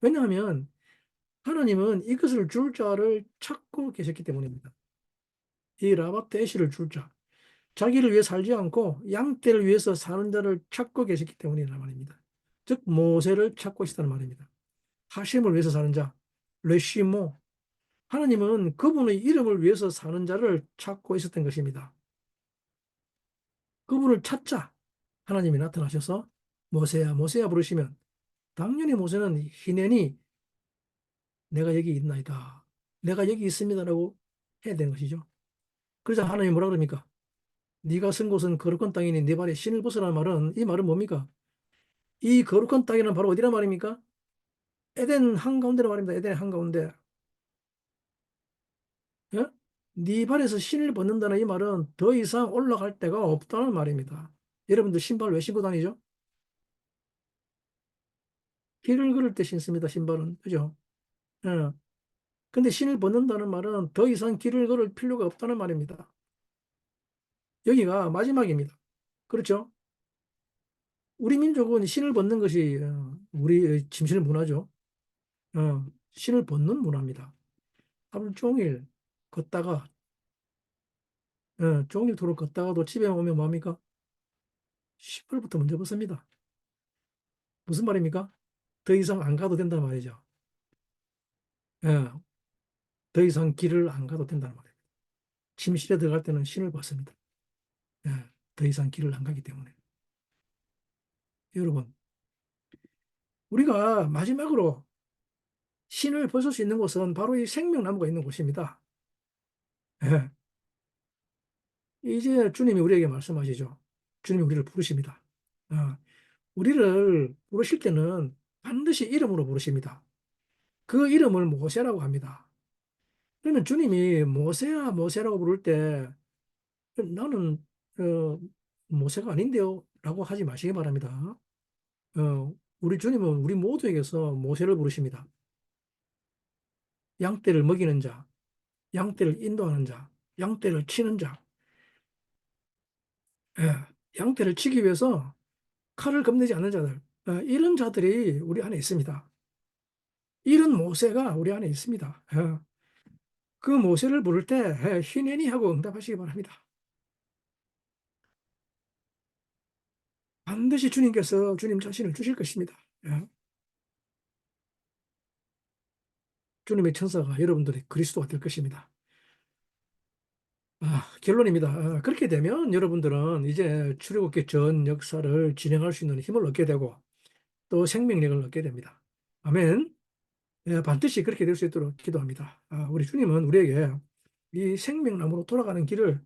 왜냐하면 하나님은 이것을 줄 자를 찾고 계셨기 때문입니다. 이 라바트 애쉬를 줄 자. 자기를 위해 살지 않고 양떼를 위해서 사는 자를 찾고 계셨기 때문이란 말입니다. 즉 모세를 찾고 있었다는 말입니다. 하심을 위해서 사는 자, 레시모. 하나님은 그분의 이름을 위해서 사는 자를 찾고 있었던 것입니다. 그분을 찾자. 하나님이 나타나셔서 모세야, 모세야 부르시면 당연히 모세는 희년이 내가 여기 있나이다. 내가 여기 있습니다라고 해야 되는 것이죠. 그러자 하나님이 뭐라 그럽니까? 네가 선 곳은 거룩한 땅이니 네 발에 신을 벗으라는 말은 이 말은 뭡니까? 이 거룩한 땅이란 바로 어디란 말입니까? 에덴 한가운데란 말입니다. 에덴 한가운데. 예? 네 발에서 신을 벗는다는 이 말은 더 이상 올라갈 데가 없다는 말입니다. 여러분들 신발 왜 신고 다니죠? 길을 걸을 때 신습니다. 신발은. 그죠? 예. 근데 신을 벗는다는 말은 더 이상 길을 걸을 필요가 없다는 말입니다. 여기가 마지막입니다. 그렇죠? 우리 민족은 신을 벗는 것이 우리 짐승의 문화죠. 신을 벗는 문화입니다. 하루 종일 걷다가 종일토록 걷다가도 집에 오면 뭡니까? 신발부터 먼저 벗습니다. 무슨 말입니까? 더 이상 안 가도 된다는 말이죠. 예, 더 이상 길을 안 가도 된다는 말이에요. 침실에 들어갈 때는 신을 벗습니다. 예, 더 이상 길을 안 가기 때문에. 여러분, 우리가 마지막으로 신을 벗을 수 있는 곳은 바로 이 생명나무가 있는 곳입니다. 예, 이제 주님이 우리에게 말씀하시죠. 주님이 우리를 부르십니다. 아, 우리를 부르실 때는 반드시 이름으로 부르십니다. 그 이름을 모세라고 합니다. 그러면 주님이 모세야, 모세라고 부를 때 나는 모세가 아닌데요 라고 하지 마시기 바랍니다. 우리 주님은 우리 모두에게서 모세를 부르십니다. 양떼를 먹이는 자, 양떼를 인도하는 자, 양떼를 치는 자, 예, 양떼를 치기 위해서 칼을 겁내지 않는 자들, 이런 자들이 우리 안에 있습니다. 이런 모세가 우리 안에 있습니다. 그 모세를 부를 때 히내니 하고 응답하시기 바랍니다. 반드시 주님께서 주님 자신을 주실 것입니다. 예, 주님의 천사가 여러분들의 그리스도가 될 것입니다. 결론입니다. 그렇게 되면 여러분들은 이제 출애굽기 전 역사를 진행할 수 있는 힘을 얻게 되고 또 생명력을 얻게 됩니다. 아멘. 예, 반드시 그렇게 될 수 있도록 기도합니다. 우리 주님은 우리에게 이 생명나무로 돌아가는 길을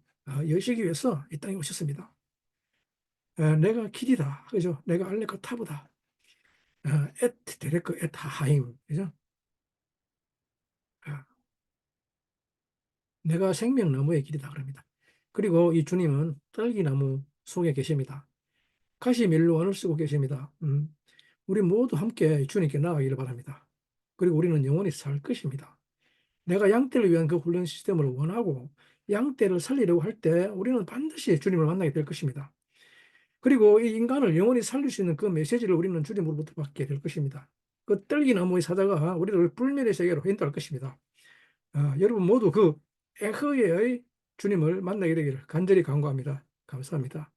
여시기 위해서 이 땅에 오셨습니다. 내가 길이다. 그죠? 내가 알레코 타브다. 엣 데레크 엣 하하임. 그죠? 어, 내가 생명나무의 길이다. 그럽니다. 그리고 이 주님은 딸기나무 속에 계십니다. 가시 멜로원을 쓰고 계십니다. 우리 모두 함께 주님께 나아가기를 바랍니다. 그리고 우리는 영원히 살 것입니다. 내가 양떼를 위한 그 훈련 시스템을 원하고 양떼를 살리려고 할 때 우리는 반드시 주님을 만나게 될 것입니다. 그리고 이 인간을 영원히 살릴 수 있는 그 메시지를 우리는 주님으로부터 받게 될 것입니다. 그 떨기나무의 사자가 우리를 불멸의 세계로 인도할 것입니다. 여러분 모두 그 에흐의 주님을 만나게 되기를 간절히 간구합니다. 감사합니다.